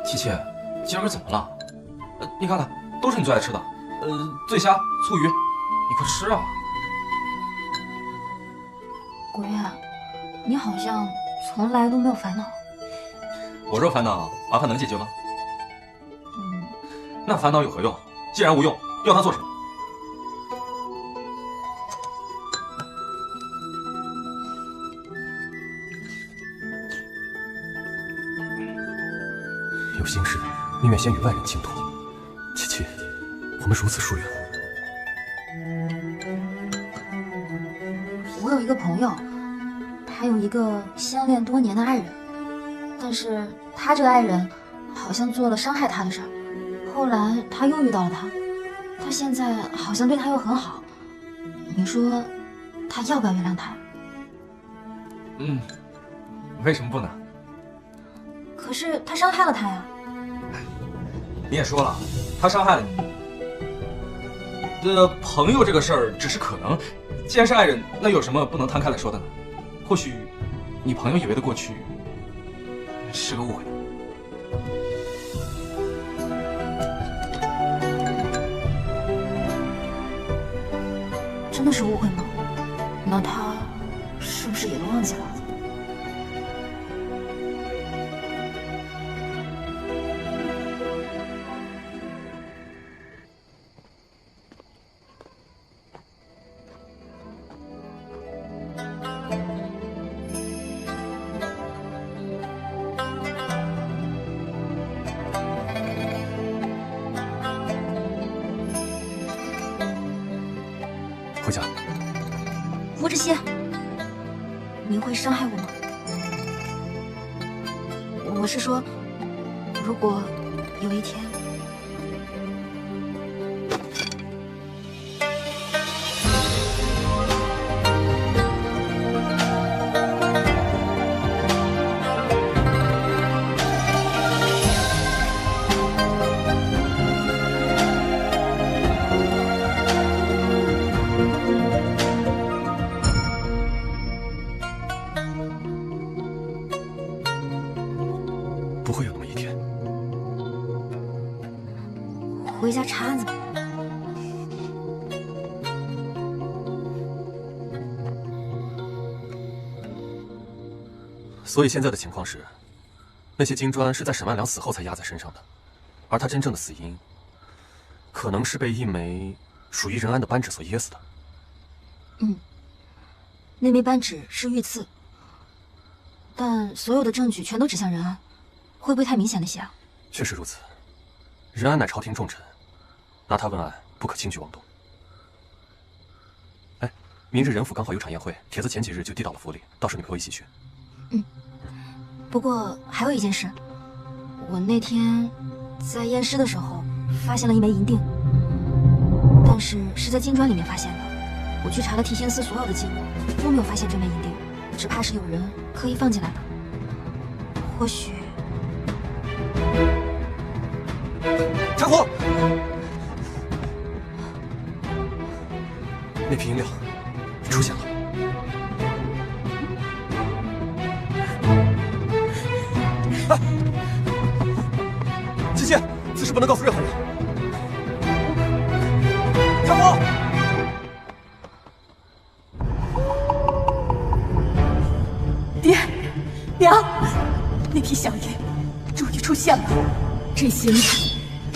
七七，今儿个怎么了？你看看，都是你最爱吃的，醉虾、醋鱼，你快吃啊！古月，你好像从来都没有烦恼。我若烦恼，麻烦能解决吗？那烦恼有何用？既然无用，要它做什么？有心事，宁愿先与外人倾吐。七七，我们如此疏远。我有一个朋友，他有一个相恋多年的爱人，但是他这个爱人好像做了伤害他的事儿，后来他又遇到了他，他现在好像对他又很好，你说他要不要原谅他？为什么不呢？可是他伤害了他呀。你也说了，他伤害了你。朋友这个事儿只是可能，既然是爱人，那有什么不能摊开来说的呢？或许你朋友以为的过去是个误会。真的是误会吗？那他是不是也都忘记了？回家。穆志熙，您会伤害我吗？我是说，如果有一天……不会有那么一天。回家查案子吧。所以现在的情况是，那些金砖是在沈万良死后才压在身上的，而他真正的死因，可能是被一枚属于任安的扳指所噎死的。那枚扳指是御刺，但所有的证据全都指向任安，会不会太明显了些啊？确实如此，任安乃朝廷重臣，拿他问案不可轻举妄动。哎，明日任府刚好有场宴会，帖子前几日就递到了府里，到时候你陪我一起去。不过还有一件事，我那天在验尸的时候发现了一枚银锭，但是在金砖里面发现的。我去查了提刑司所有的记录，都没有发现这枚银锭，只怕是有人刻意放进来的。或许……柴火，那瓶饮料出现了。哎，七七，此事不能告诉任何人。柴火。爹，娘，那批香烟终于出现了。这些年，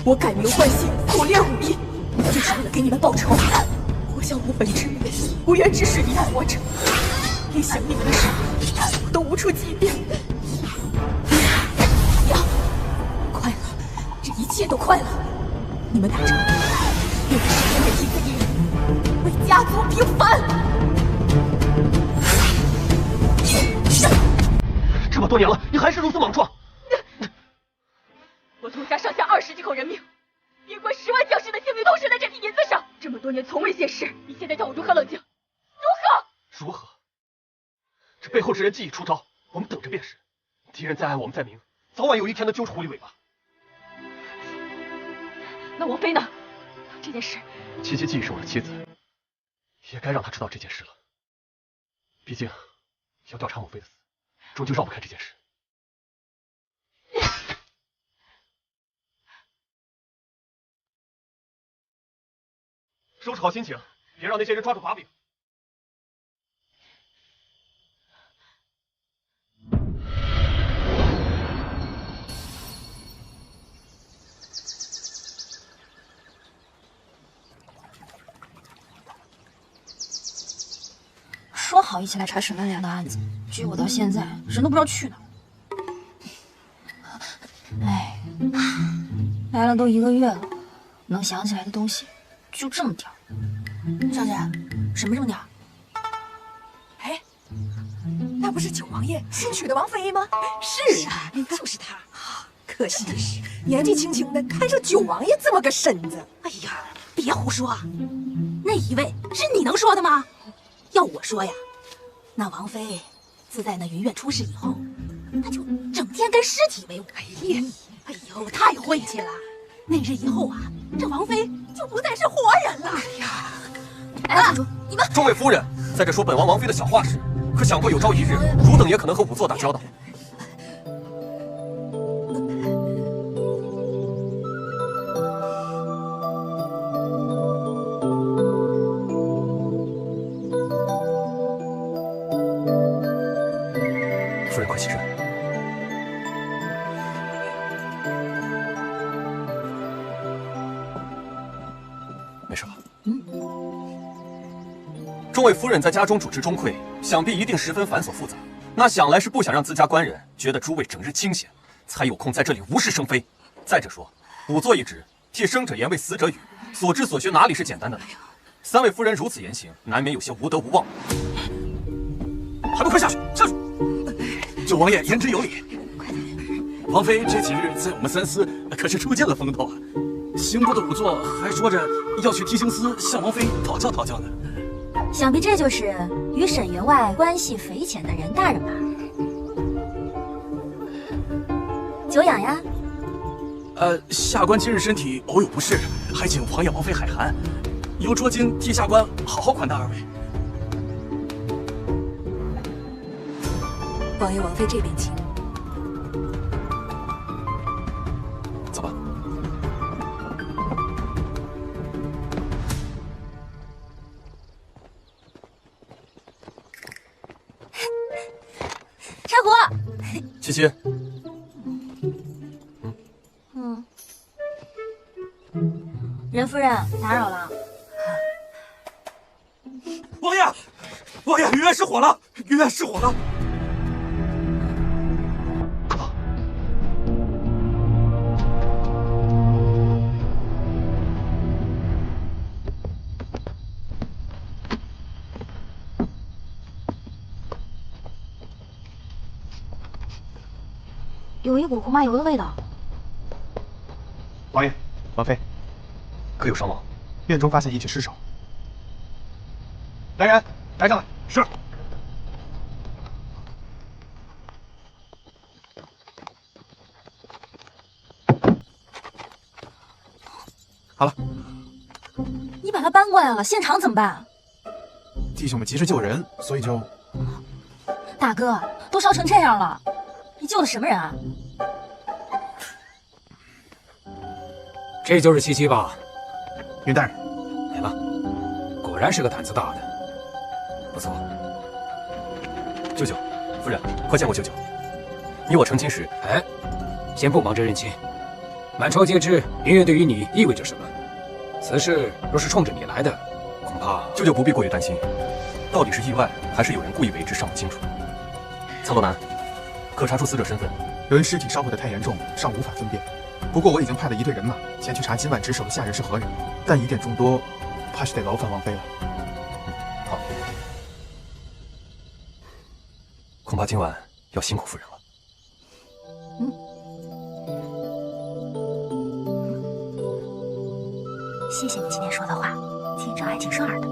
我改名换姓，苦练武艺，就是为了给你们报仇。我想无本之辈、无缘之士一样活着，连想你们的时候，我都无处祭奠。娘，快了，这一切都快了。你们打仗，为了身边的一个一人，为家族平反。这么多年了，你还是如此莽撞！我从家上下20几口人命，边关10万将士的性命都悬在这批银子上。这么多年从未现世，你现在叫我如何冷静？如何？如何？这背后之人既已出招，我们等着便是。敌人在暗，我们在明，早晚有一天能揪出狐狸尾巴。那王妃呢？这件事，七七既已是我的妻子，也该让她知道这件事了。毕竟，要调查母妃的死，终究绕不开这件事。收拾好心情，别让那些人抓住把柄。说好一起来查沈万良的案子，结果到现在人都不知道去哪儿。哎，来了都1个月了，能想起来的东西就这么点儿。少姐，什么这么点儿？哎，那不是九王爷新娶的王妃吗？是啊，就是她。可惜是年纪轻轻的，看上九王爷这么个身子。哎呀，别胡说，那一位是你能说的吗？要我说呀，那王妃自在那云苑出事以后，她就整天跟尸体为伍。哎呦，太晦气了。那日以后啊，这王妃就不再是活人了。哎，主，你们众位夫人在这说本王王妃的小话时，可想过有朝一日，汝等也可能和仵作打交道？夫人快起身。没事吧？众位夫人在家中主持钟馗，想必一定十分繁琐复杂。那想来是不想让自家官人觉得诸位整日清闲，才有空在这里无事生非。再者说，仵作一职，替生者言为死者语，所知所学哪里是简单的呢？三位夫人如此言行，难免有些无德无望。还不快下去！下去！九王爷言之有理。王妃这几日在我们三司可是出尽了风头啊！刑部的仵作还说着要去提刑司向王妃讨教讨教呢。想必这就是与沈员外关系匪浅的任大人吧？久仰呀。下官今日身体偶有不适，还请王爷王妃海涵，由卓京替下官好好款待二位。王爷王妃这边请。走吧。柴胡，七七。任夫人打扰了。王爷，王爷，鱼院失火了！鱼院失火了！有一股胡麻油的味道。王爷，王妃，可有伤亡？院中发现一具尸首。来人，带上来。是。好了。你把他搬过来了，现场怎么办？弟兄们急着救人，所以就……大哥，都烧成这样了，你救的什么人啊？这就是七七吧？云大人，来了，果然是个胆子大的。不错。舅舅，夫人，快见过舅舅。你我成亲时，哎，先不忙着认亲。满朝皆知云院对于你意味着什么。此事若是冲着你来的，恐怕舅舅不必过于担心。到底是意外，还是有人故意为之，尚不清楚。苍罗南，可查出死者身份？由于尸体烧毁的太严重，尚无法分辨。不过我已经派了一队人马前去查今晚值守的下人是何人，但疑点众多，怕是得劳烦王妃了。好，恐怕今晚要辛苦夫人了。谢谢你今天说的话，听着还挺顺耳的。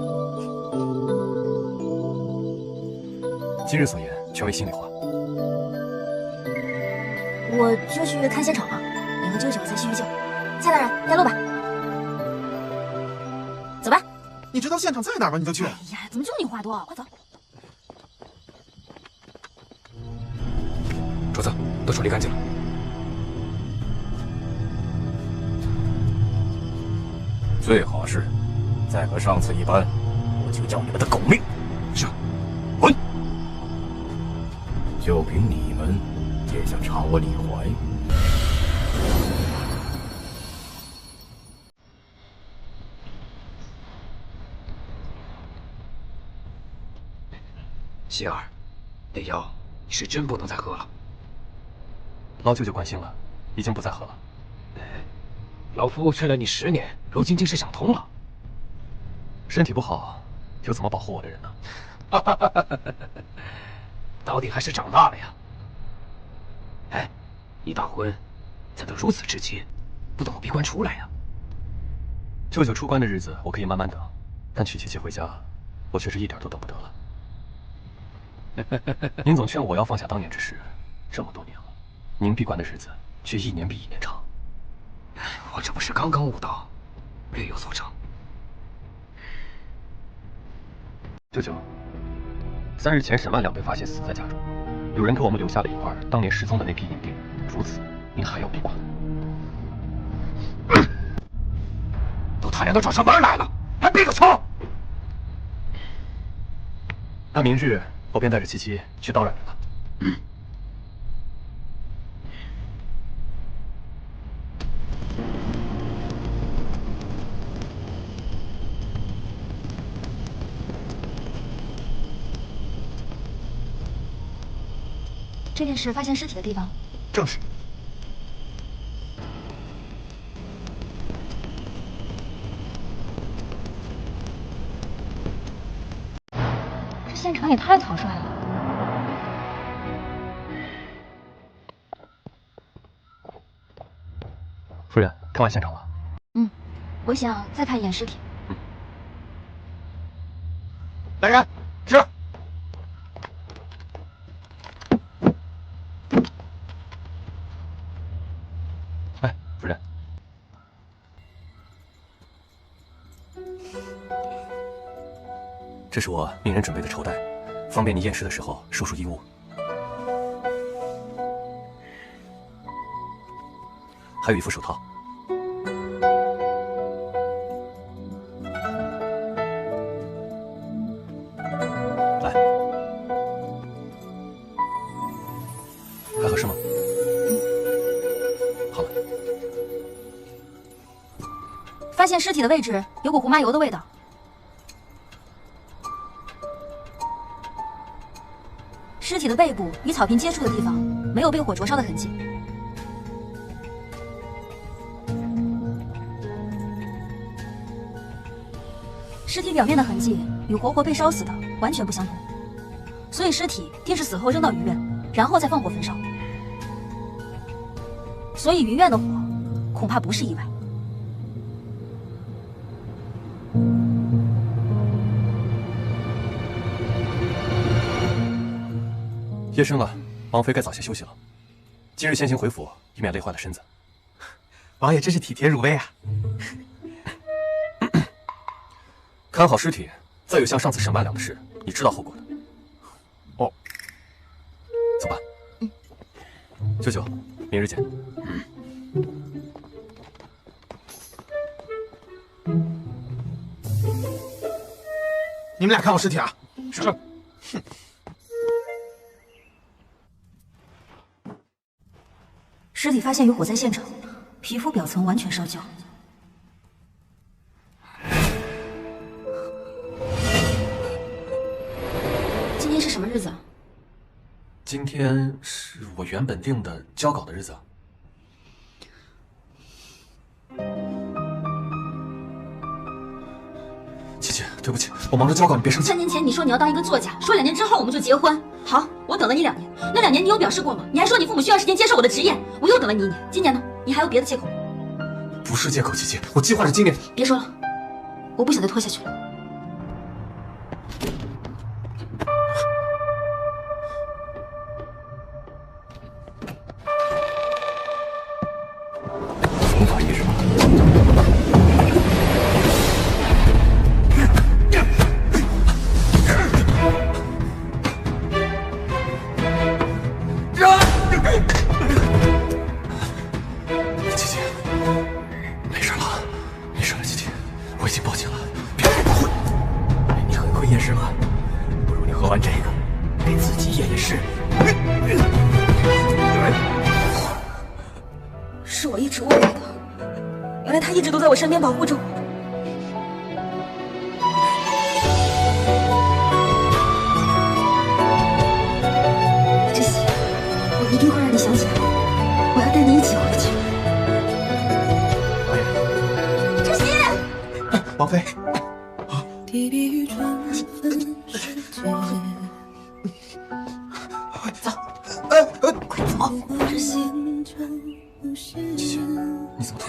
今日所言全为心里话。我就去看现场了，你和舅舅再叙叙旧。蔡大人，带路吧。走吧。你知道现场在哪儿吗？你就去。哎呀，怎么就你话多？快走。主子，都处理干净了。最好是再和上次一般，我就要你们的狗命！是。滚！就凭你们也想查我李怀？希儿，那药你是真不能再喝了。老舅舅关心了，已经不再喝了。老夫劝了你10年，如今竟是想通了。身体不好，有怎么保护我的人呢？到底还是长大了呀。哎，一大婚，怎能如此直接？不等我闭关出来呀？舅舅出关的日子我可以慢慢等，但娶七七回家，我却是一点都等不得了。您总劝我要放下当年之事，这么多年了，您闭关的日子却一年比一年长。我这不是刚刚悟道，略有所成。舅舅，3日前沈万两被发现死在家中，有人给我们留下了一块当年失踪的那批银锭。如此，您还要闭关？都他娘的找上门来了，还闭个球！那明日我便带着七七去刀染人了。这便是发现尸体的地方。正是。这现场也太草率了。夫人，看完现场了？我想再看一眼尸体。来人，是。哎，夫人，这是我命人准备的绸带，方便你验尸的时候收束衣物。还有一副手套。来，还合适吗？好了。发现尸体的位置有股胡麻油的味道。尸体的背部与草坪接触的地方没有被火灼烧的痕迹。尸体表面的痕迹与活被烧死的完全不相同，所以尸体定是死后扔到鱼院，然后再放火焚烧。所以鱼院的火恐怕不是意外。夜深了，王妃该早些休息了。今日先行回府，以免累坏了身子。王爷真是体贴入微啊！看好尸体，再有像上次沈万两的事，你知道后果的。哦，走吧。舅舅，明日见。你们俩看好尸体啊！是。哼。尸体发现于火灾现场，皮肤表层完全烧焦。今天是什么日子？今天是我原本定的交稿的日子。琪琪，对不起，我忙着交稿，你别生气。3年前你说你要当一个作家，说2年之后我们就结婚。好，我等了你2年，那2年你有表示过吗？你还说你父母需要时间接受我的职业，我又等了你1年。今年呢？你还有别的借口吗？不是借口，琪琪，我计划着今年。别说了，我不想再拖下去了。无法意识吗？琪琪，没事了，没事了，琪琪，我已经报警了，别误会。你很会验尸吗？不如你喝完这个，给自己验验尸。是我一直误会的，原来他一直都在我身边保护着我。这些我一定会让你想起来的，我要带你一起回去。知悉，王妃。走，快走，知悉。琪琪，你怎么了？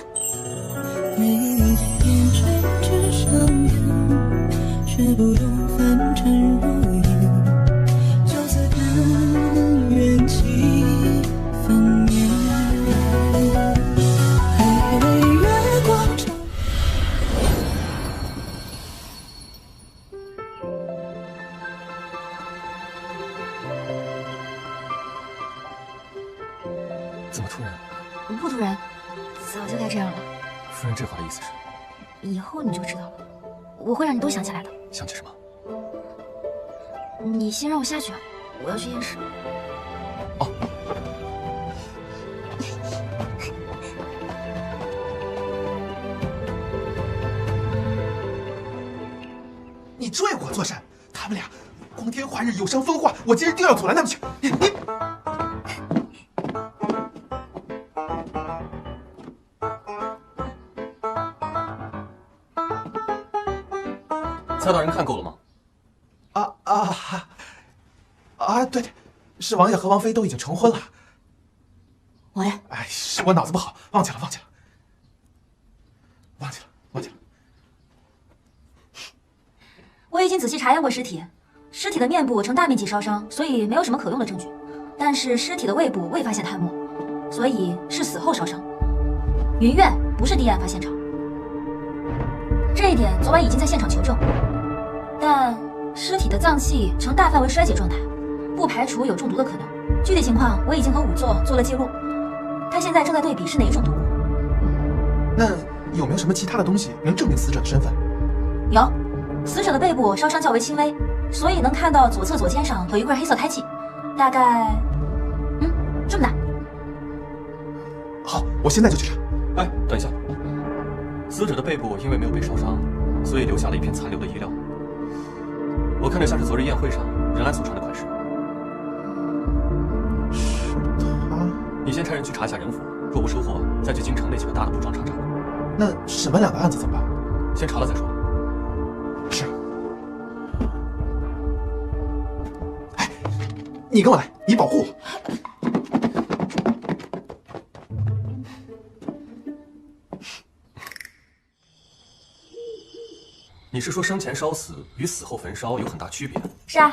怎么突然？不突然，早就该这样了。夫人这话的意思是？以后你就知道了，我会让你都想起来的。想起什么？你先让我下去，我要去验尸。哦。你追我做甚？他们俩光天化日有伤风化，我今日定要阻拦他们去。你。蔡大人看够了吗？对，是王爷和王妃都已经成婚了。王爷，哎，是我脑子不好，忘记了。我已经仔细查验过尸体，尸体的面部呈大面积烧伤，所以没有什么可用的证据。但是尸体的胃部未发现炭末，所以是死后烧伤。云苑不是第一案发现场，这一点昨晚已经在现场求证。但尸体的脏器呈大范围衰竭状态，不排除有中毒的可能。具体情况我已经和仵作做了记录，他现在正在对比是哪一种毒物。那有没有什么其他的东西能证明死者的身份？有，死者的背部烧伤较为轻微，所以能看到左侧左肩上有一块黑色胎记，大概这么大。好，我现在就去查。哎，等一下，死者的背部因为没有被烧伤，所以留下了一片残留的衣料。我看着像是昨日宴会上任安所穿的款式。是他。你先差人去查一下人府，若无收获，再去京城那几个大的布庄查查。那沈文两的案子怎么办？先查了再说。是。哎，你跟我来，你保护我。你是说生前烧死与死后焚烧有很大区别？是啊。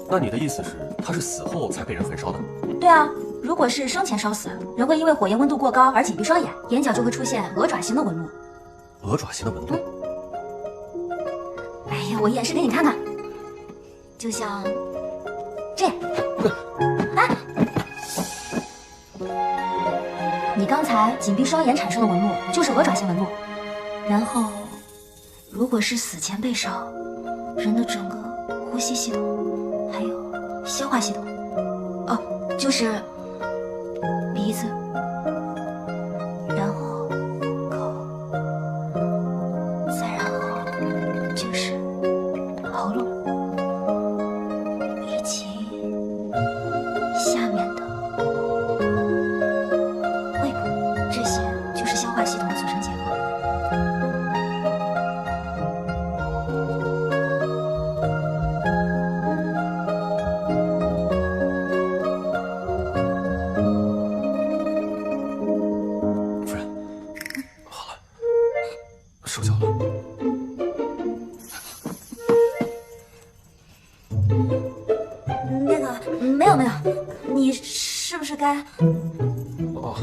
那你的意思是他是死后才被人焚烧的？对啊，如果是生前烧死，人会因为火焰温度过高而紧闭双眼，眼角就会出现鹅爪形的纹路。鹅爪形的纹路？哎呀，我演示给你看看，就像这样。哎，你刚才紧闭双眼产生的纹路就是鹅爪形纹路。然后，如果是死前被烧，人的整个呼吸系统还有消化系统，就是鼻子，然后口，再然后就是喉咙，以及下面的胃部，这些就是消化系统的组成结构。手脚了。那个没有，你是不是该？哦，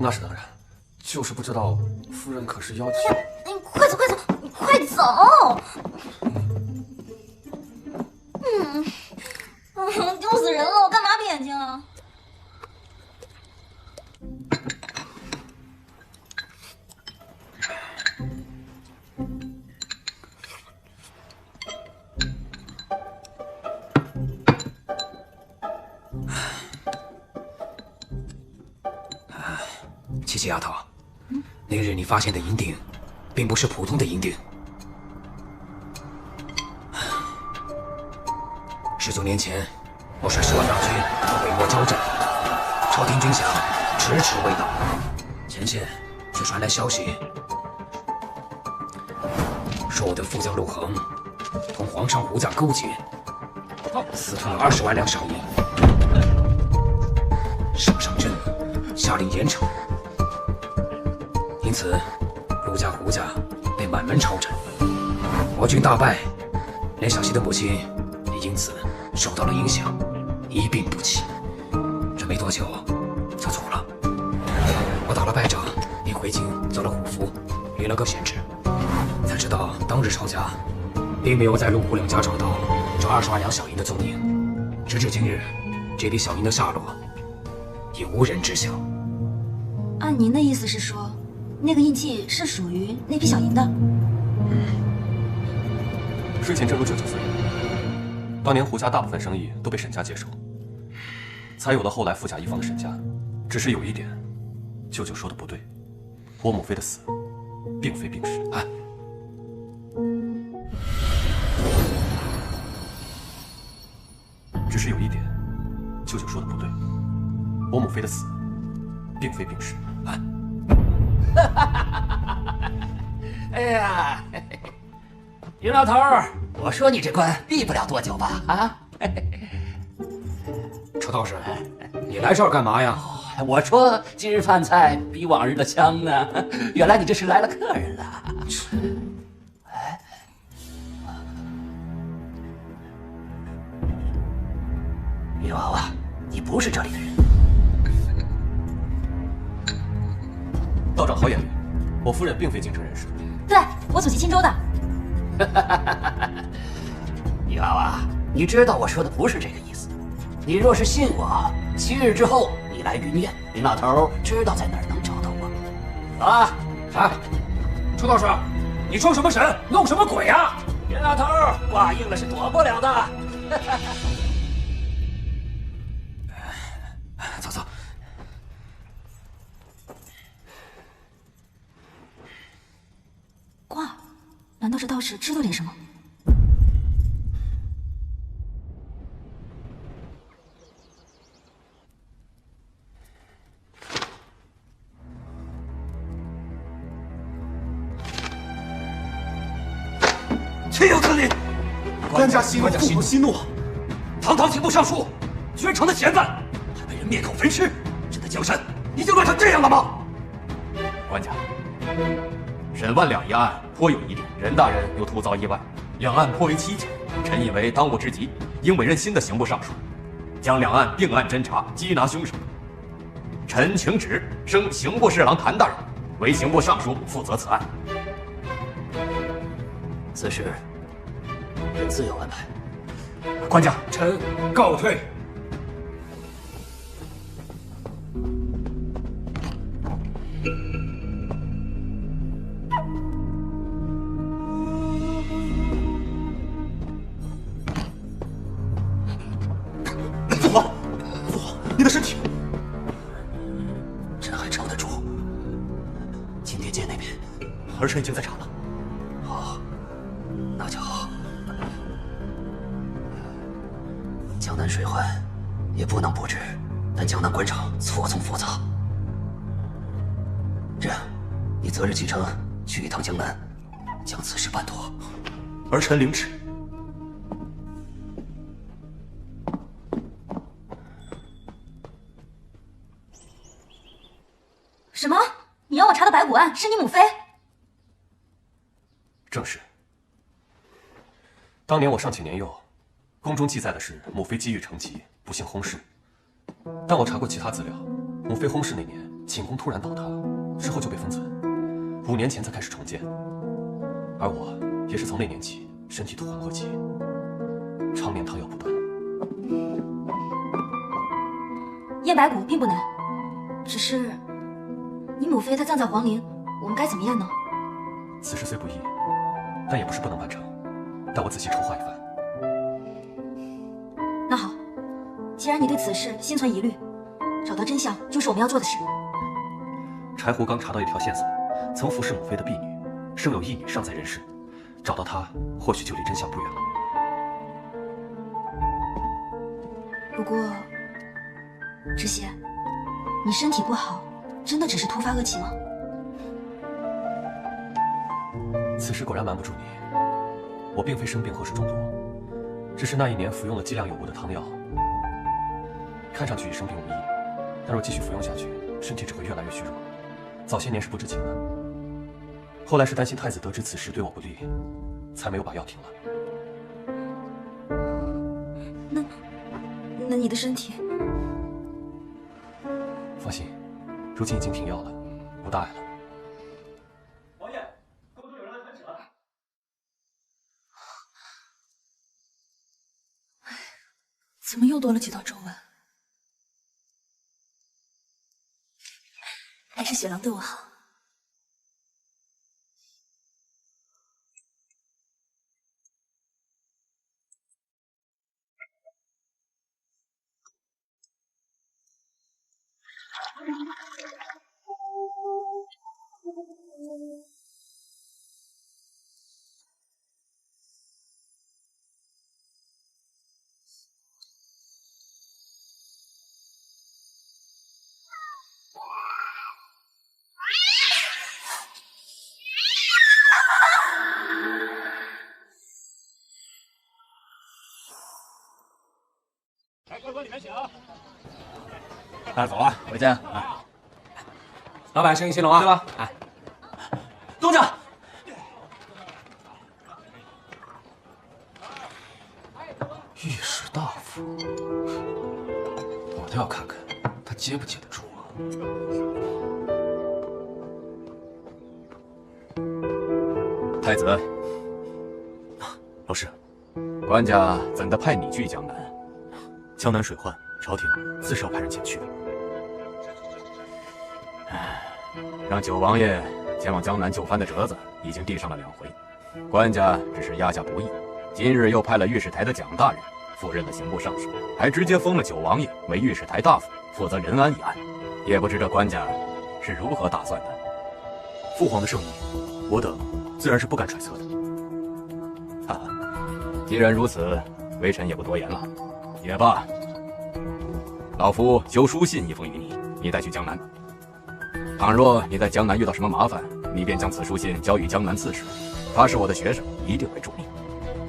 那是当然，就是不知道夫人可是要求。你快走，你快走！丢死人了！我干嘛闭眼睛啊？琪琪丫头，那日你发现的银锭，并不是普通的银锭。19年前，我率10万大军到北漠交战，朝廷军饷迟迟未到，前线却传来消息，说我的副将陆衡同皇上胡家勾结，私吞了20万两赏银，上阵下令严惩。因此，陆家、胡家被满门抄斩，我军大败，连小溪的母亲也因此受到了影响，一病不起。这没多久就走了。我打了败仗，便回京走了虎符，领了个闲职，才知道当日抄家并没有在陆虎两家找到这20万两小银的踪影。直至今日，这笔小银的下落也无人知晓。按您的意思是说，那个印记是属于那批小银的？事情正如舅舅所言，当年胡家大部分生意都被沈家接手，才有了后来富甲一方的沈家。只是有一点，舅舅说的不对，我母妃的死并非病逝。只是有一点，舅舅说的不对，我母妃的死并非病逝。哎呀，云老头，我说你这关闭不了多久吧？啊？楚道士，你来这儿干嘛呀？我说今日饭菜比往日的香呢，原来你这是来了客人了。云娃娃，你不是这里的人。道长好眼力，我夫人并非京城人士。对，我祖籍青州的。云娃娃，你知道我说的不是这个意思。你若是信我，7日之后你来云苑，云老头知道在哪儿能找到我。走啊！哎，楚道士，你装什么神，弄什么鬼啊？云老头挂硬了是躲不了的。走走。挂？难道这道士知道点什么？岂有此理！官家息怒，父母息怒，堂堂刑部尚书，绝城的嫌犯，还被人灭口焚尸，朕的江山已经乱成这样了吗？官家，审万两一案颇有疑点，任大人又突遭意外，两案颇为蹊跷。臣以为当务之急，应委任新的刑部尚书，将两案并案侦查，缉拿凶手。臣请旨升刑部侍郎谭大人为刑部尚书，负责此案。此事朕自有安排。官家，臣告退。父皇，父皇，你的身体，朕还撑得住。金殿街那边，儿臣已经在查了。好，那就好。江南水患也不能不治，但江南官场错综复杂。这样，你择日启程去一趟江南，将此事办妥。儿臣领旨。什么？你要我查的白骨案是你母妃？正是。当年我尚且年幼，宫中记载的是母妃积郁成疾，不幸薨逝。但我查过其他资料，母妃薨逝那年，寝宫突然倒塌，之后就被封存，5年前才开始重建。而我也是从那年起身体突缓恶疾，常年汤药不断。验白骨并不难，只是你母妃她葬在皇陵，我们该怎么验呢？此事虽不易，但也不是不能办成。待我仔细筹划一番。那好，既然你对此事心存疑虑，找到真相就是我们要做的事。柴胡刚查到一条线索，曾服侍母妃的婢女，生有一女尚在人世，找到她，或许就离真相不远了。不过，知县，你身体不好，真的只是突发恶疾吗？此事果然瞒不住你，我并非生病或是中毒，只是那一年服用了剂量有误的汤药，看上去生病无益，但若继续服用下去，身体只会越来越虚弱。早些年是不知情的，后来是担心太子得知此事对我不利，才没有把药停了。那你的身体？放心，如今已经停药了，不大碍了。王爷，宫中有人来谈旨了。怎么又多了几道皱纹？还是雪狼对我好。来，快往里面请啊！那走了，回见。哎，老板生意兴隆啊，对吧？哎，东家，御史大夫，我倒要看看他接不接得住啊！太子，老师，官家怎的派你去江南？江南水患，朝廷自是要派人前去的。让九王爷前往江南救藩的折子已经递上了2回，官家只是压下不义，今日又派了御史台的蒋大人赴任了刑部尚书，还直接封了九王爷为御史台大夫，负责仁安一案。也不知这官家是如何打算的。父皇的圣意，我等自然是不敢揣测的。哈哈，既然如此，微臣也不多言了。也罢，老夫修书信一封于你，你带去江南。倘若你在江南遇到什么麻烦，你便将此书信交与江南刺史，他是我的学生，一定会助力。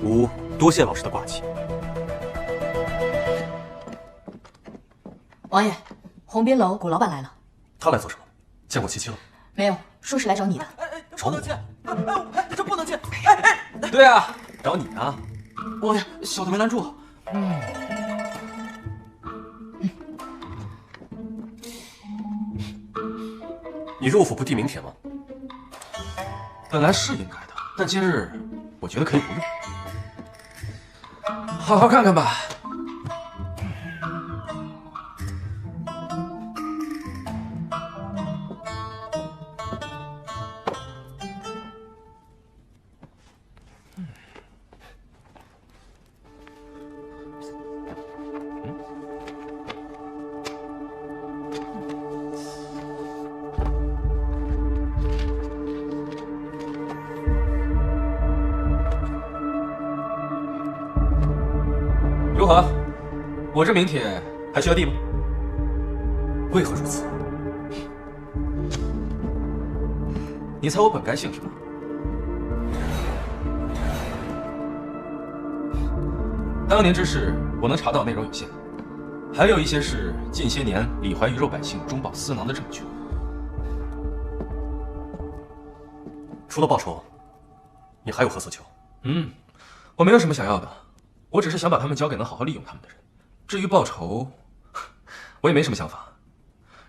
吾多谢老师的挂记。王爷，鸿宾楼谷老板来了。他来做什么？见过七七了？没有，说是来找你的。找我？这不能进！对啊，找你呢。王爷，小的没拦住。你入府不递名帖吗？本来是应该的，但今日我觉得可以不用。好好看看吧。如何？我这名帖还需要递吗？为何如此？你猜我本该姓什么？当年之事，我能查到内容有限，还有一些是近些年李怀鱼肉百姓中饱私囊的证据。除了报仇，你还有何所求？我没有什么想要的。我只是想把他们交给能好好利用他们的人。至于报仇，我也没什么想法。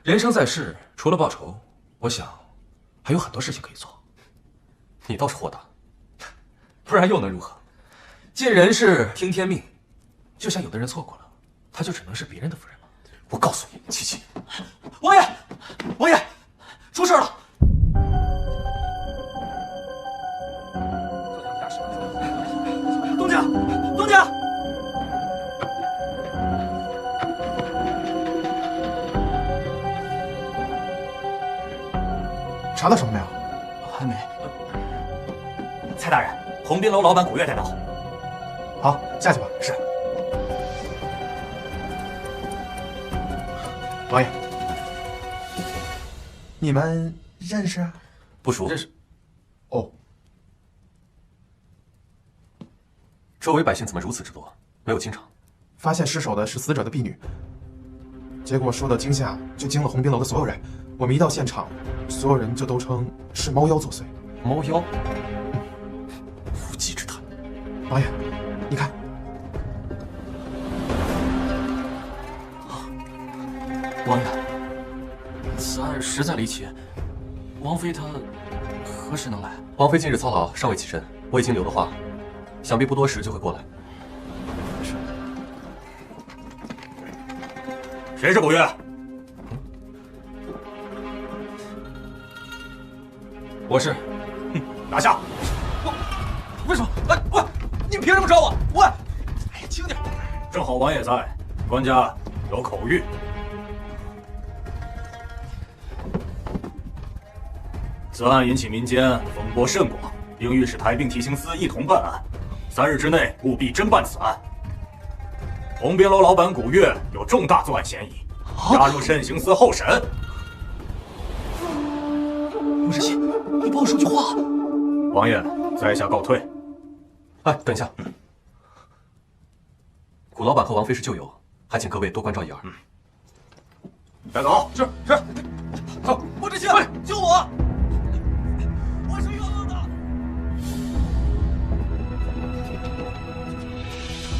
人生在世，除了报仇，我想还有很多事情可以做。你倒是豁达，不然又能如何？尽人事，听天命。就像有的人错过了，他就只能是别人的夫人了。我告诉你，七七，王爷，王爷，出事了！东家，东家！查到什么没有？还没。蔡大人，鸿宾楼老板古月带到。好，下去吧。是。王爷，你们认识？不熟。认识。哦。周围百姓怎么如此之多？没有清场。发现尸首的是死者的婢女，结果受到惊吓，就惊了鸿宾楼的所有人。我们一到现场，所有人就都称是猫妖作祟。猫妖？无稽之谈。王爷，你看。王爷，此案实在离奇。王妃她何时能来？王妃近日操劳，尚未起身。我已经留了话，想必不多时就会过来。是。谁是古月？我是。拿下！为什么？喂，你凭什么抓我？喂，哎呀，轻点！正好王爷在，官家有口谕。此案引起民间风波甚广，应御史台并提刑司一同办案，3日之内务必侦办此案。鸿宾楼老板古月有重大作案嫌疑，押入慎刑司候审。陆志新，你帮我说句话。王爷，在下告退。哎，等一下。古老板和王妃是旧友，还请各位多关照一二。带走。是。走，莫志新，快救我！我是冤枉的。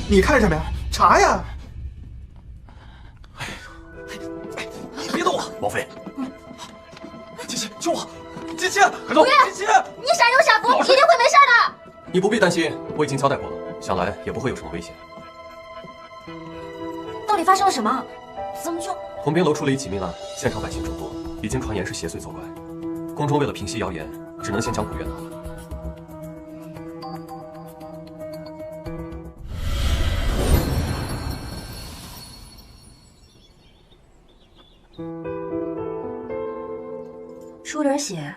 你看什么呀？查呀！别动我，王妃。锦溪，救我！锦溪，快走！锦溪，你傻有傻福，一定会没事的。你不必担心，我已经交代过了，想来也不会有什么危险。到底发生了什么？怎么就……红冰楼出了一起命案，现场百姓众多，已经传言是邪祟作怪。宫中为了平息谣言，只能先将古月拿了。出点血，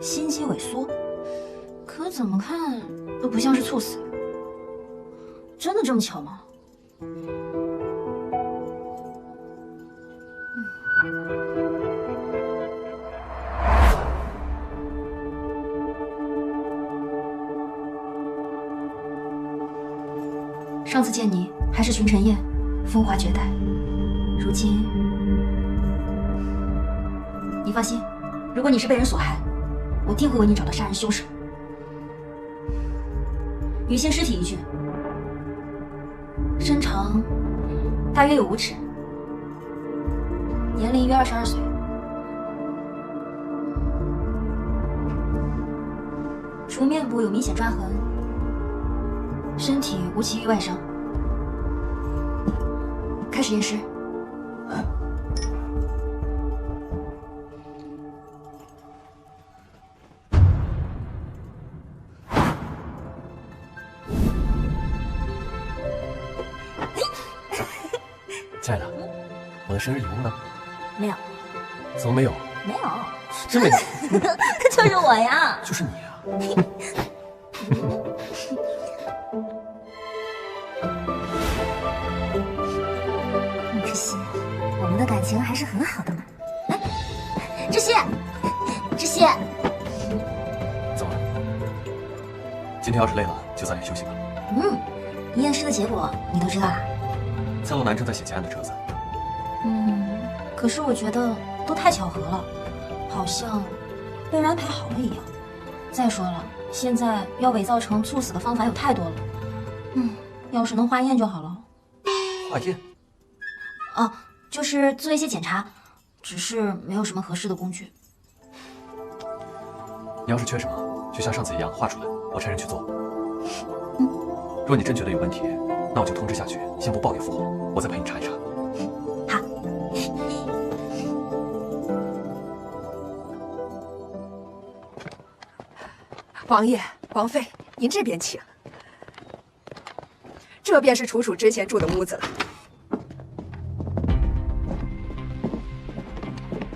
心肌萎缩，可怎么看都不像是猝死。真的这么巧吗？上次见你还是群臣宴，风华绝代，如今，你放心，如果你是被人所害，我定会为你找到杀人凶手。鱼仙尸体一具，身长大约有5尺，年龄约22岁。除面部有明显抓痕，身体无其余外伤。开始验尸。亲爱的，我的生日礼物呢？没有。怎么没有？没有。真没有？就是我呀。就是你啊。志熙，我们的感情还是很好的嘛。哎，志熙，志熙，怎么了？今天要是累了，就早点休息吧。验尸的结果你都知道啦？蔡洛南正在写结案的册子。可是我觉得都太巧合了，好像被人安排好了一样。再说了，现在要伪造成猝死的方法有太多了。要是能化验就好了。化验？哦，就是做一些检查，只是没有什么合适的工具。你要是缺什么，就像上次一样画出来，我差人去做。若你真觉得有问题，那我就通知下去，先不报给父皇，我再陪你查一查。好。王爷、王妃，您这边请。这便是楚楚之前住的屋子了。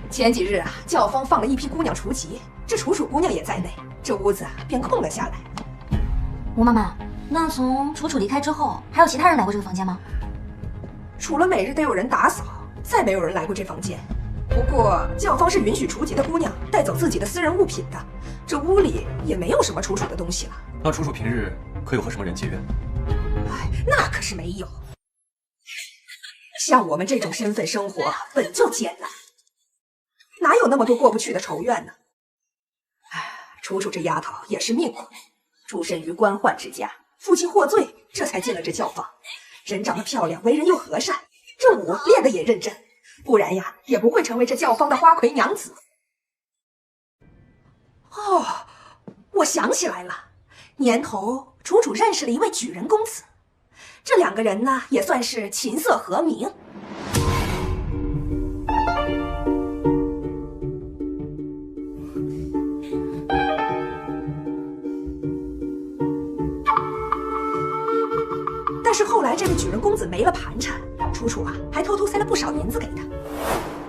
前几日啊，教坊放了一批姑娘除籍，这楚楚姑娘也在内，这屋子便空了下来。吴妈妈，那从楚楚离开之后，还有其他人来过这个房间吗？除了每日得有人打扫，再没有人来过这房间。不过教坊是允许除籍的姑娘带走自己的私人物品的，这屋里也没有什么楚楚的东西了。那楚楚平日可有和什么人结怨？那可是没有。像我们这种身份生活本就艰难，哪有那么多过不去的仇怨呢？楚楚这丫头也是命苦，出身于官宦之家，父亲获罪，这才进了这教坊。人长得漂亮，为人又和善，这舞练得也认真，不然呀，也不会成为这教坊的花魁娘子。哦，我想起来了，年头楚楚认识了一位举人公子，这两个人呢，也算是琴瑟和鸣。但是后来这位举人公子没了盘缠，楚楚啊还偷偷塞了不少银子给他。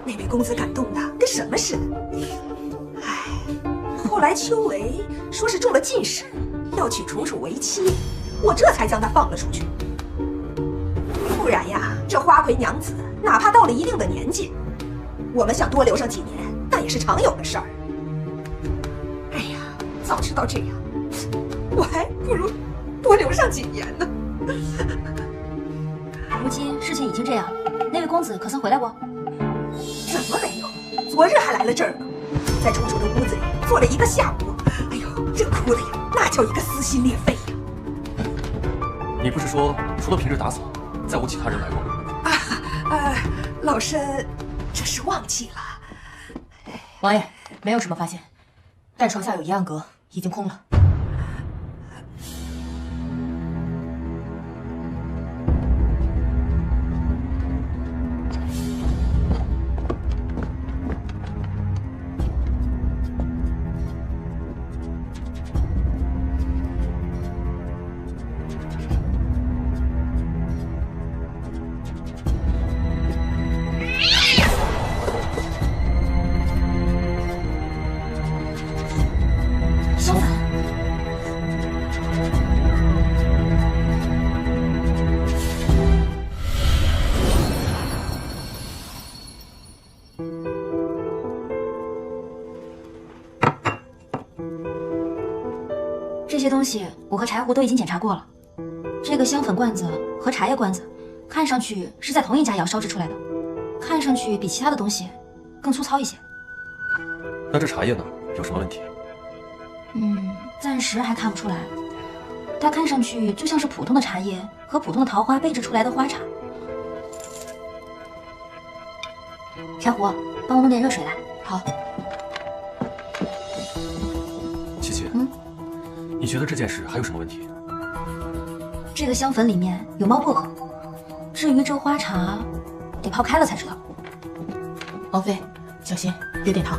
那位公子感动的跟什么似的。后来秋维说是中了进士，要娶楚楚为妻，我这才将她放了出去。不然呀，这花魁娘子哪怕到了一定的年纪，我们想多留上几年，那也是常有的事儿。哎呀，早知道这样，我还不如多留上几年呢。如今事情已经这样，那位公子可曾回来过？怎么没有？昨日还来了这儿呢，在楚楚的屋子里坐了1个下午。哎呦，这哭的呀，那叫一个撕心裂肺呀！你不是说除了平日打扫，再无其他人来过吗？老身这是忘记了。王爷，没有什么发现，但床下有一暗格，已经空了。这些东西我和柴胡都已经检查过了，这个香粉罐子和茶叶罐子看上去是在同一家窑烧制出来的，看上去比其他的东西更粗糙一些。那这茶叶呢？有什么问题？暂时还看不出来，它看上去就像是普通的茶叶和普通的桃花焙制出来的花茶。柴胡，帮我弄点热水来。好。琪琪，你觉得这件事还有什么问题？这个香粉里面有猫薄荷，至于这花茶，得泡开了才知道。王妃，小心，有点烫。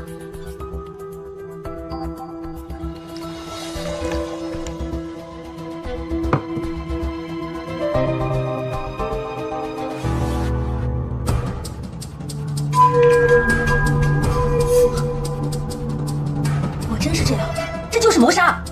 果真是这样，这就是谋杀！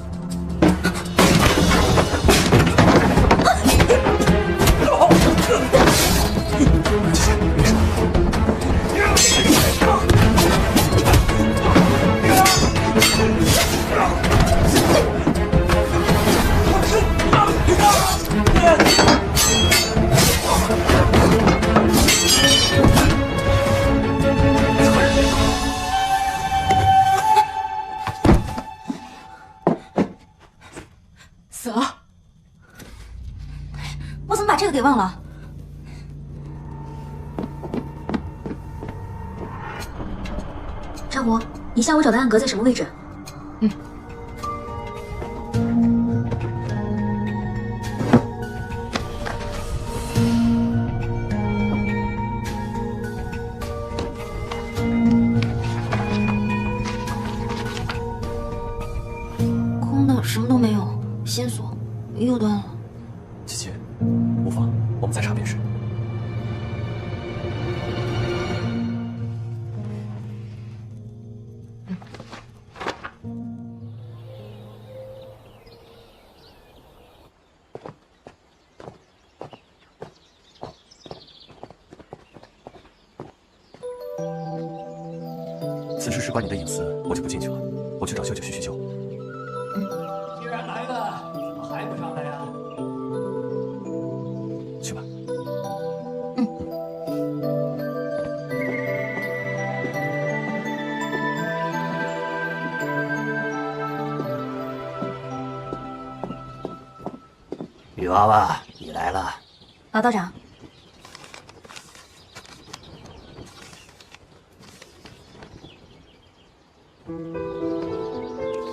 死了！我怎么把这个给忘了？柴胡，你下午找的暗格在什么位置？空的，什么都没有，线索又断了。琪琪，无妨，我们再查便是。此事事关你的隐私，我就不进去了。我去找舅舅叙叙旧。既然来了，怎么还不上来呀？去吧。女娃娃，你来了。老道长，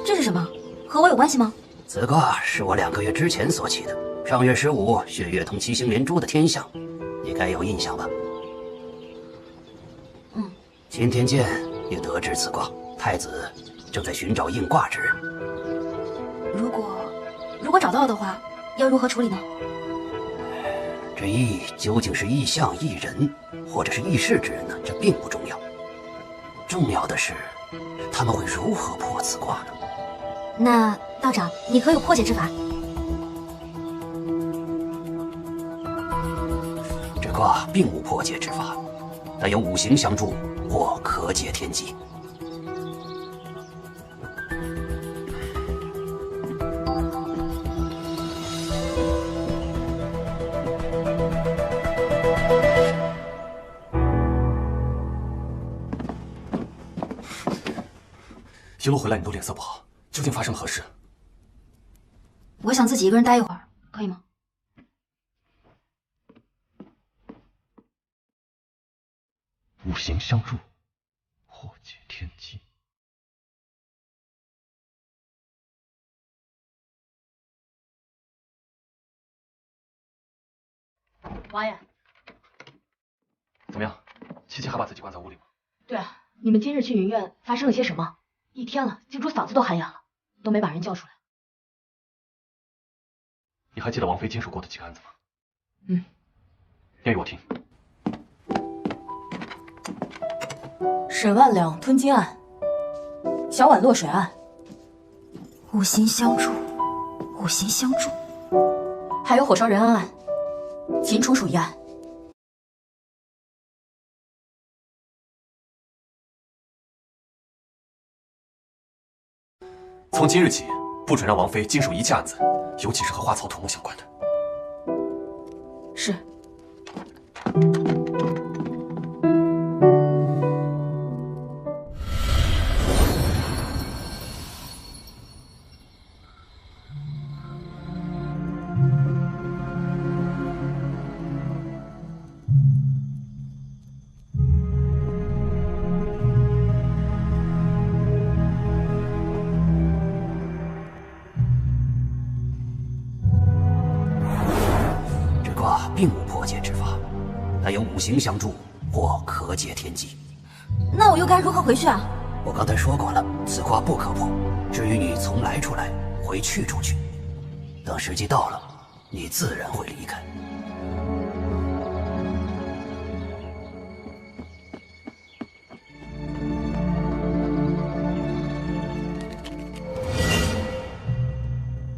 这是什么？和我有关系吗？此卦是我2个月之前所起的，上月15血月同7星连珠的天象，你该有印象吧？今天见也得知此卦，太子正在寻找应卦之人。如果找到的话，要如何处理呢？这异究竟是异象异人，或者是异事之人呢？这并不重要，重要的是他们会如何破此卦呢？那道长，你可有破解之法？这卦并无破解之法，但有5行相助，或可解天机。一路回来你都脸色不好，究竟发生了何事？我想自己一个人待一会儿，可以吗？五行相助，破解天机。王爷，怎么样？七七还把自己关在屋里吗？对啊，你们今日去云苑发生了些什么？一天了，静初嗓子都喊哑了，都没把人叫出来。你还记得王妃经手过的几个案子吗？嗯，念给我听。沈万两吞金案，小婉落水案，五行相助，五行相助，还有火烧仁安案，秦楚楚一案。从今日起，不准让王妃经手一切案子，尤其是和花草土木相关的。是。并无破解之法，但有五行相助或可解天机。那我又该如何回去啊？我刚才说过了，此卦不可破。至于你从来出来，回去出去，等时机到了，你自然会离开。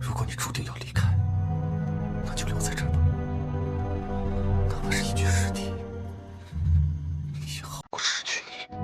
如果你注定要离开，那就留在这儿吧。哪怕是一具尸体，也好过失去你。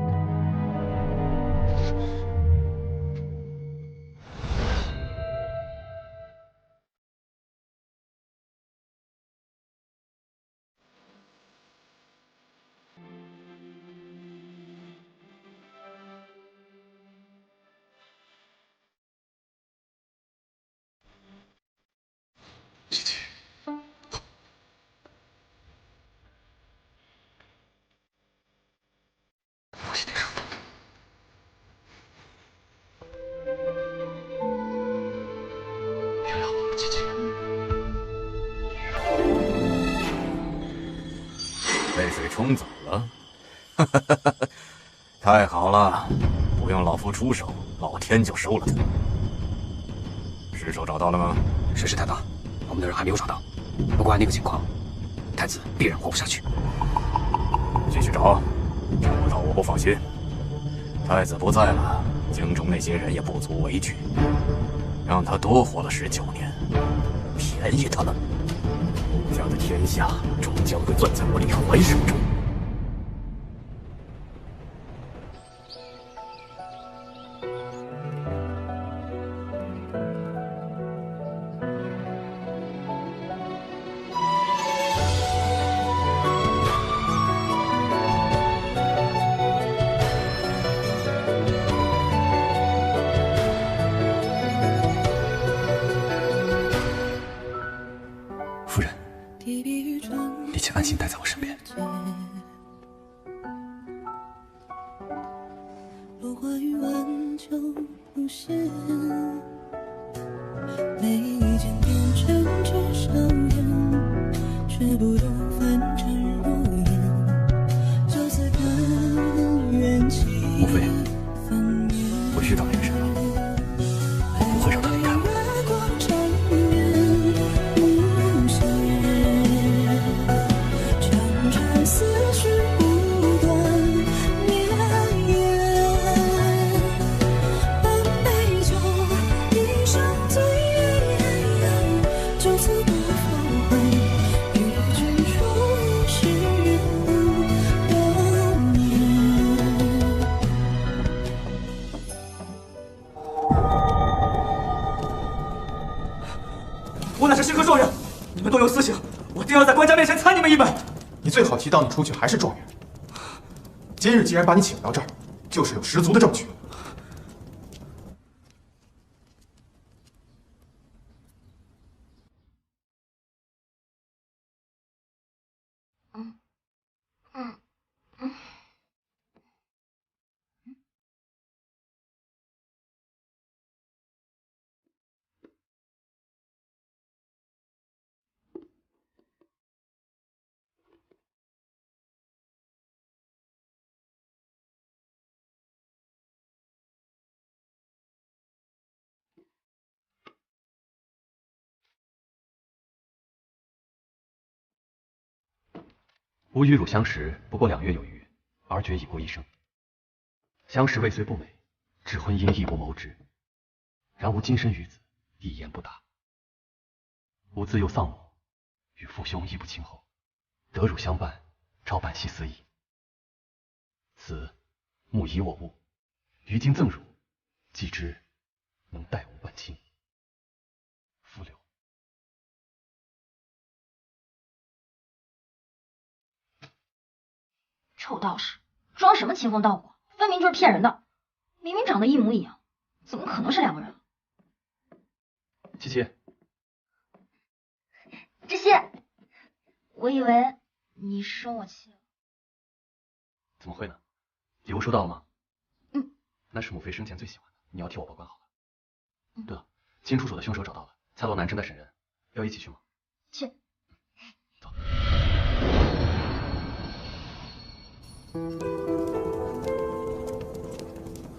琪琪。我一定让原谅我，琪琪。被水冲走了，太好了，不用老夫出手，老天就收了他。尸首找到了吗？声势太大，我们的人还没有找到。不过按那个情况，太子必然活不下去。继续找，找不到我不放心。太子不在了，京中那些人也不足为惧，让他多活了19年，便宜他了。穆家的天下终将会攥在我李怀手中。夫人，你请安心待在我身边。落花与晚酒无限，眉间点针至少眼，却不懂凡尘如烟。就此看缘起。无非，我遇到那个人了，我不会让他离开我。我乃是星河状元，你们动有私刑，我定要在官家面前参你们一本。你最好提到你出去还是状元。今日既然把你请到这儿，就是有十足的证据。吾与汝相识不过2月有余，而觉已过一生。相识未遂不美，至婚姻亦不谋之。然吾今身于子，一言不答。吾自幼丧母，与父兄亦不亲厚，得汝相伴，朝伴夕死矣。此母遗我物，于今赠汝，既知能待吾万亲。复留。臭道士，装什么清风道骨？分明就是骗人的！明明长得一模一样，怎么可能是2个人？七七，知悉，我以为你生我气了。怎么会呢？礼物收到了吗？那是母妃生前最喜欢的，你要替我保管好了。对了，新出手的凶手找到了，蔡罗南正在审人，要一起去吗？去。走。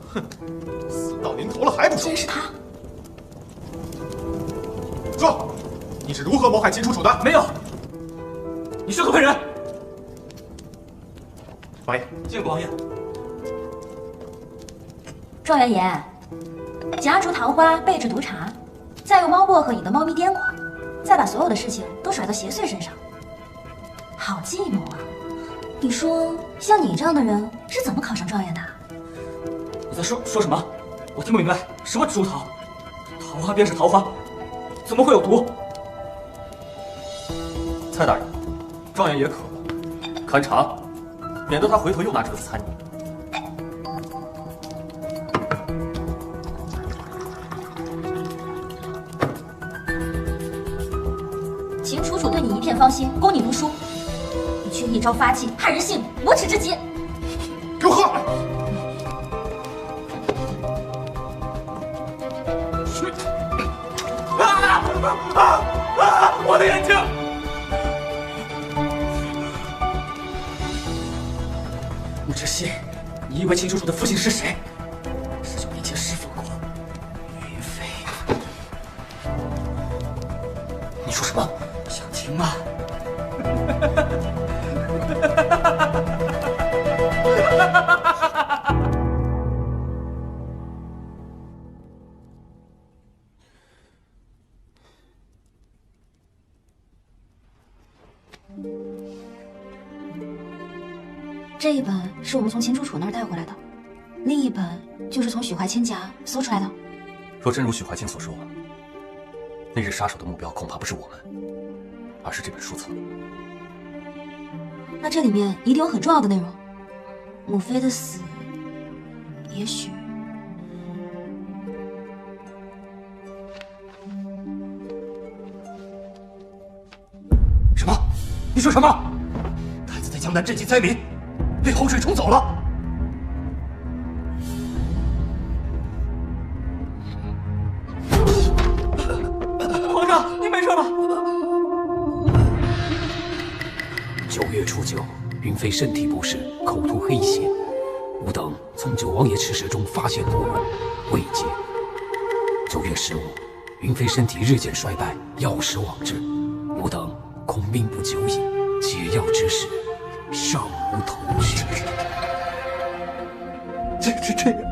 哼，死到临头了还不说！竟然是他！说，你是如何谋害秦楚楚的？没有，你是个笨人！王爷，见过王爷。状元爷，夹竹桃花，备制毒茶，再用猫薄荷引得猫咪癫狂，再把所有的事情都甩到邪祟身上，好计谋啊！你说，像你这样的人是怎么考上状元的？你在说什么？我听不明白。什么竹桃？桃花便是桃花，怎么会有毒？蔡大人，状元爷渴了，看茶，免得他回头又拿这个参你。秦楚楚对你一片芳心，供你读书，你却一朝发气，害人性命，无耻至极！给我喝！我的眼睛！穆知悉，你以为秦楚楚的父亲是谁？19年前侍奉过云飞。你说什么？想听吗？这一本是我们从秦楚楚那儿带回来的，另一本就是从许怀清家搜出来的。若真如许怀清所说，那日杀手的目标恐怕不是我们，而是这本书册。那这里面一定有很重要的内容。母妃的死，也许……什么？你说什么？太子在江南赈济灾民，被洪水冲走了。皇上，您没事吧？9月初9，云妃身体不适，口吐黑血。吾等从9王爷吃食中发现过文，未解。9月15，云妃身体日渐衰败，药石罔治。吾等恐命不久矣，解药之时，尚无头绪。这个。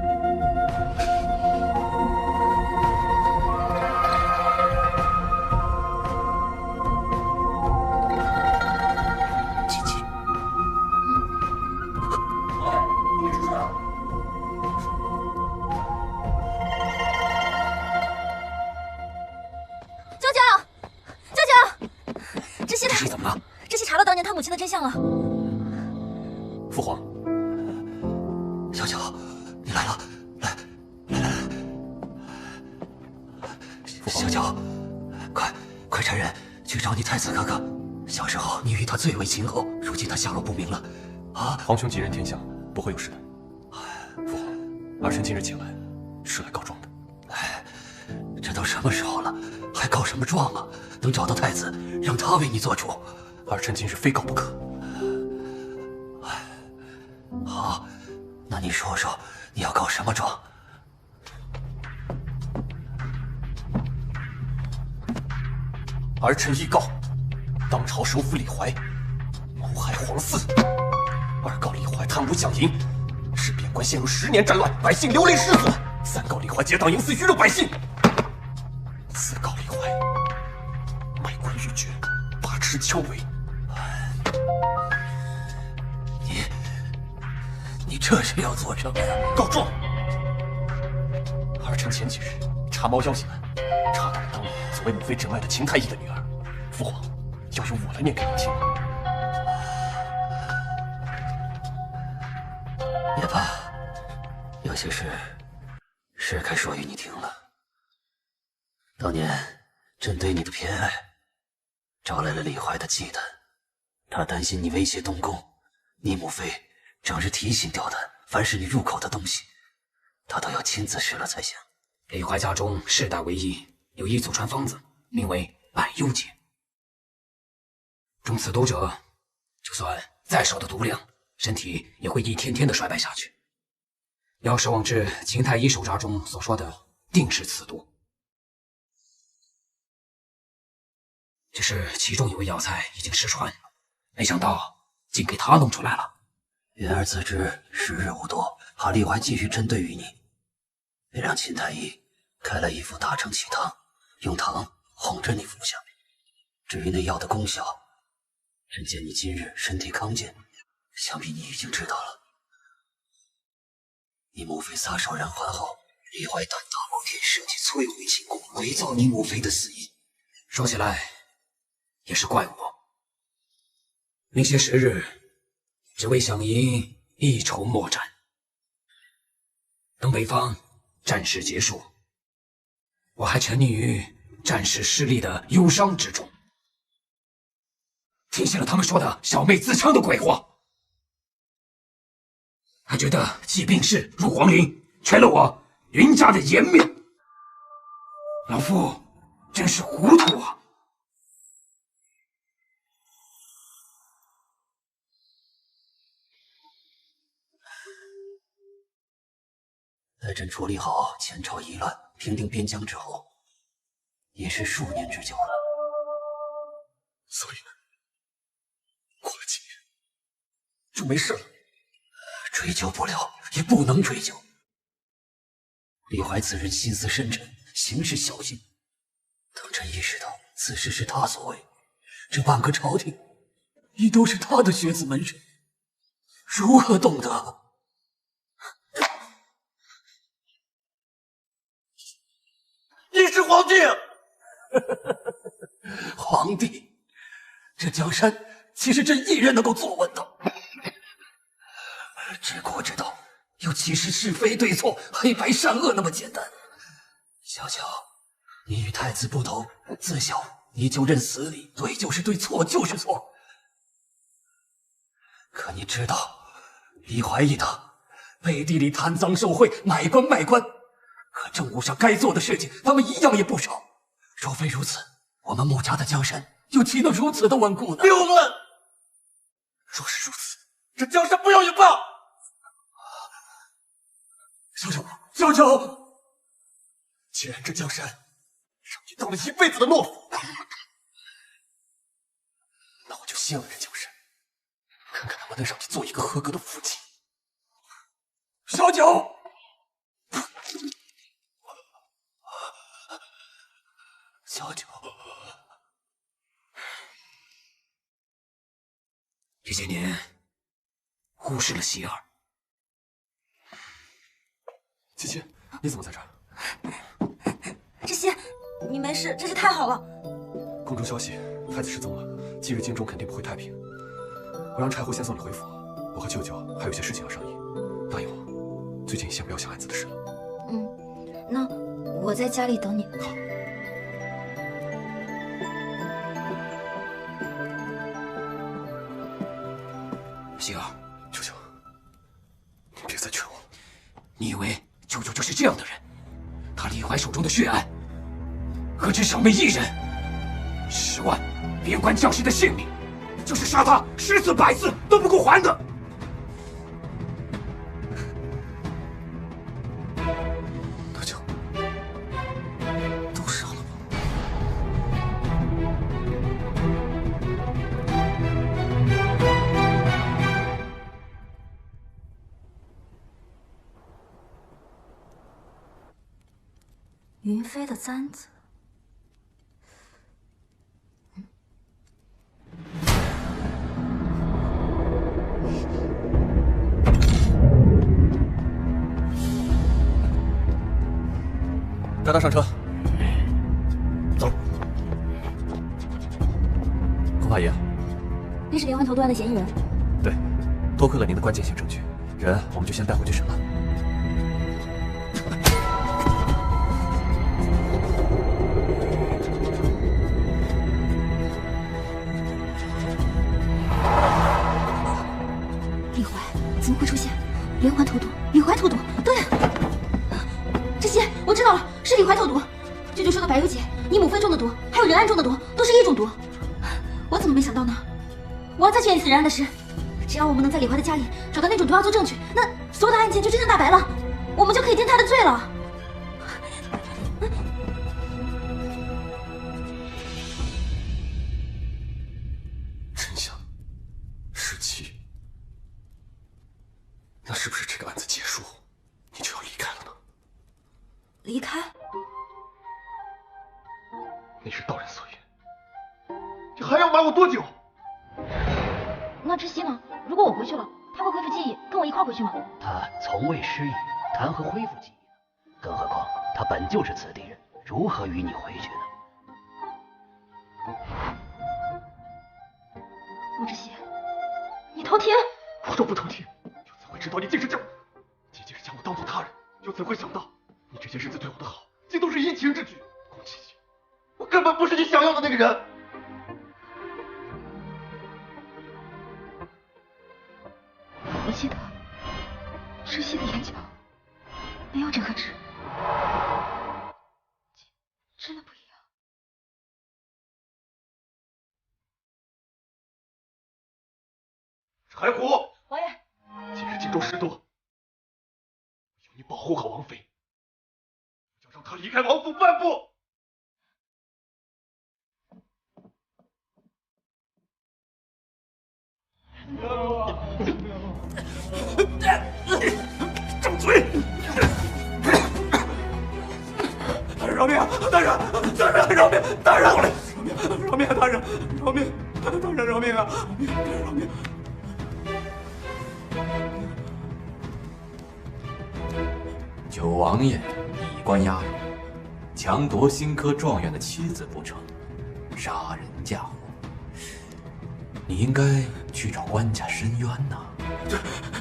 真相了，父皇，小九，你来了，来，父皇，小九，快差人去找你太子哥哥。小时候你与他最为亲厚，如今他下落不明了，啊！皇兄吉人天相，不会有事的。父皇，儿臣今日前来是来告状的。这都什么时候了，还告什么状啊？等找到太子，让他为你做主。儿臣今日非告不可。好，那你说说，你要告什么状？儿臣亦告当朝首辅李怀谋毒害皇嗣；二告李怀贪污降银，使边关陷入10年战乱，百姓流离失所；三告李怀结党营私，鱼肉百姓；四告李怀卖官鬻爵，把持敲尾。你这是要做什么呀？告状！儿臣前几日查猫妖信案，查到了当年所谓母妃诊脉的秦太医的女儿，父皇要由我来念给您听。也罢，有些事是该说与你听了。当年朕对你的偏爱，招来了李怀的忌惮，他担心你威胁东宫，你母妃整日提心吊胆，凡是你入口的东西，他都要亲自试了才行。李怀家中世代为医，有一祖传方子，名为百忧解。中此毒者，就算再少的毒量，身体也会一天天的衰败下去。要是妄至秦太医手札中所说的，定是此毒。只是其中一味药材已经失传，没想到竟给他弄出来了。元儿自知时日无多，怕李怀继续针对于你，便让秦太医开了一副大承气汤，用糖哄着你服下。至于那药的功效，朕见你今日身体康健，想必你已经知道了。你母妃撒手人寰后，李怀胆大包天，设计摧毁秦宫，伪造你母妃的死因。说起来，也是怪我。那些时日，只为想赢一筹莫展。等北方战事结束，我还沉溺于战事失利的忧伤之中，听信了他们说的小妹自称的鬼话，还觉得既病逝入皇陵，缺了我云家的颜面。老夫真是糊涂啊！待朕处理好前朝疑乱，平定边疆之后，也是数年之久了。所以呢，过了几年就没事了。追究不了，也不能追究。李怀此人心思深沉，行事小心。当朕意识到此事是他所为，这半个朝廷亦都是他的学子门生，如何懂得？你是皇帝，皇帝，这江山岂是朕一人能够坐稳的？治国之道，又岂是是非对错、黑白善恶那么简单？小乔，你与太子不同，自小你就认死理，对就是对，错就是错。可你知道，李怀一党背地里贪赃受贿、买官卖官，可政务上该做的事情，他们一样也不少。若非如此，我们穆家的江山又岂能如此的稳固呢？谬论！若是如此，这江山不要也罢。小九，小九，既然这江山让你当了一辈子的懦夫，那我就先了这江山，看看能不能让你做一个合格的父亲。小九，小九，这些年忽视了希儿。七七，你怎么在这儿？知悉，你没事，真是太好了。宫中消息，太子失踪了，今日京中肯定不会太平。我让柴胡先送你回府，我和舅舅还有些事情要商议，答应我，最近先不要想爱子的事了。嗯，那我在家里等你。好。希儿，舅舅，你别再劝我。你以为舅舅就是这样的人？他李怀手中的血案，何止小妹一人？10万边关将士的性命，就是杀他10次100次都不够还的。大舅，都杀了吧。云飞的簪子。带他上车，走。顾法爷，你是连环头断案的嫌疑人。对，多亏了您的关键性证据，人我们就先带回去审了。李怀怎么会出现连环投毒？李怀投毒，对。知悉，我知道了，是李怀投毒。舅舅说的百忧解、尼姆芬中的毒，还有人案中的毒，都是一种毒。我怎么没想到呢？我要再确认一次人案的事。只要我们能在李怀的家里找到那种毒药做证据，那所有的案件就真正大白了，我们就可以定他的罪了。真相17，那是不是这个案子结束，你就要离开了呢？离开？那是道人所愿，你还要瞒我多久？那知悉呢？如果我回去了，他会恢复记忆，跟我一块回去吗？他从未失忆，谈何恢复记忆呢？更何况他本就是此地人，如何与你回去呢？穆知悉，你偷听！我若不偷听，又怎会知道你竟是这？你既是将我当做他人，又怎会想到你这些日子对我的好，竟都是因情之举？宫崎骏，我根本不是你想要的那个人。我记得知悉的眼角没有这颗痣，真的不一样。柴虎，王爷，今日荆州事多，有你保护好王妃，我要让她离开王府半步。张嘴！饶命啊！大人，大人，饶命！大人，饶命！大人，饶命！大人，饶命啊！饶命！九王爷以官压人，强夺新科状元的妻子不成，杀人嫁祸。你应该去找官家申冤呐。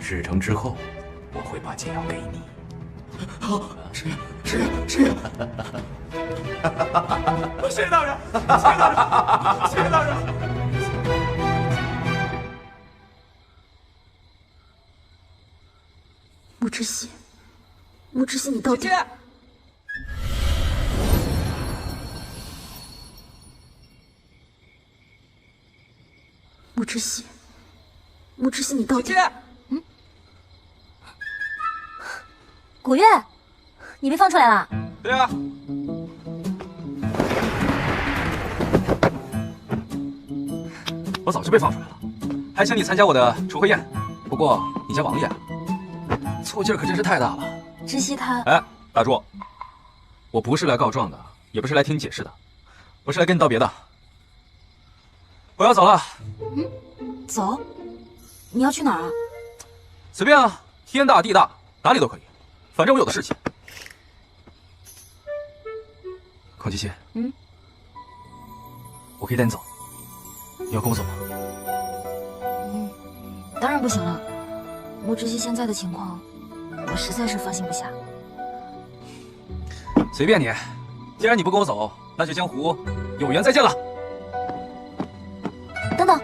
事成之后，我会把解药给你。好，是呀。谢谢大人，谢谢大人。穆知悉，穆知悉，你到底……穆知悉，穆知悉，你到底……古月，你被放出来了？对啊。我早就被放出来了，还请你参加我的除会宴。不过你家王爷醋劲儿可真是太大了。知悉他……哎，打住！我不是来告状的，也不是来听你解释的，我是来跟你道别的。我要走了。走？你要去哪儿啊？随便啊，天大地大，哪里都可以，反正我有的事情。孔七七，我可以带你走，你要跟我走吗？当然不行了。穆知悉现在的情况，我实在是放心不下。随便你，既然你不跟我走，那就江湖有缘再见了。等等，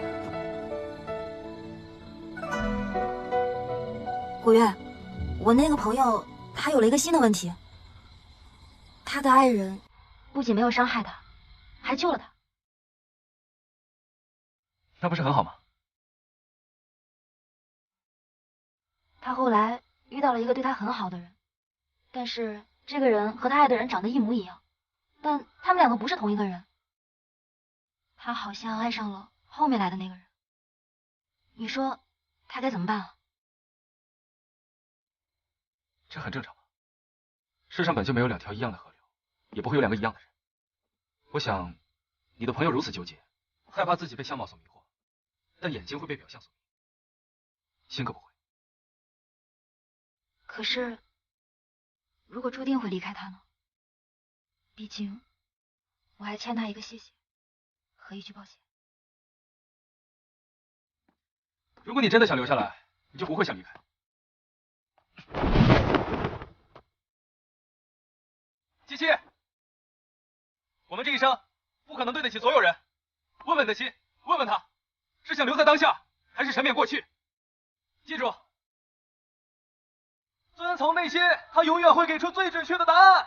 古月，我那个朋友他有了一个新的问题，他的爱人不仅没有伤害他，还救了他。那不是很好吗？他后来遇到了一个对他很好的人，但是这个人和他爱的人长得一模一样，但他们两个不是同一个人。他好像爱上了后面来的那个人，你说他该怎么办啊？这很正常吧？世上本就没有两条一样的河流，也不会有2个一样的人。我想，你的朋友如此纠结，害怕自己被相貌所迷惑，但眼睛会被表象所迷，心可不会。可是，如果注定会离开他呢？毕竟，我还欠他一个谢谢和一句抱歉。如果你真的想留下来，你就不会想离开。七七，我们这一生不可能对得起所有人。问问你的心，问问他，是想留在当下，还是沉湎过去？记住，遵从内心，他永远会给出最准确的答案。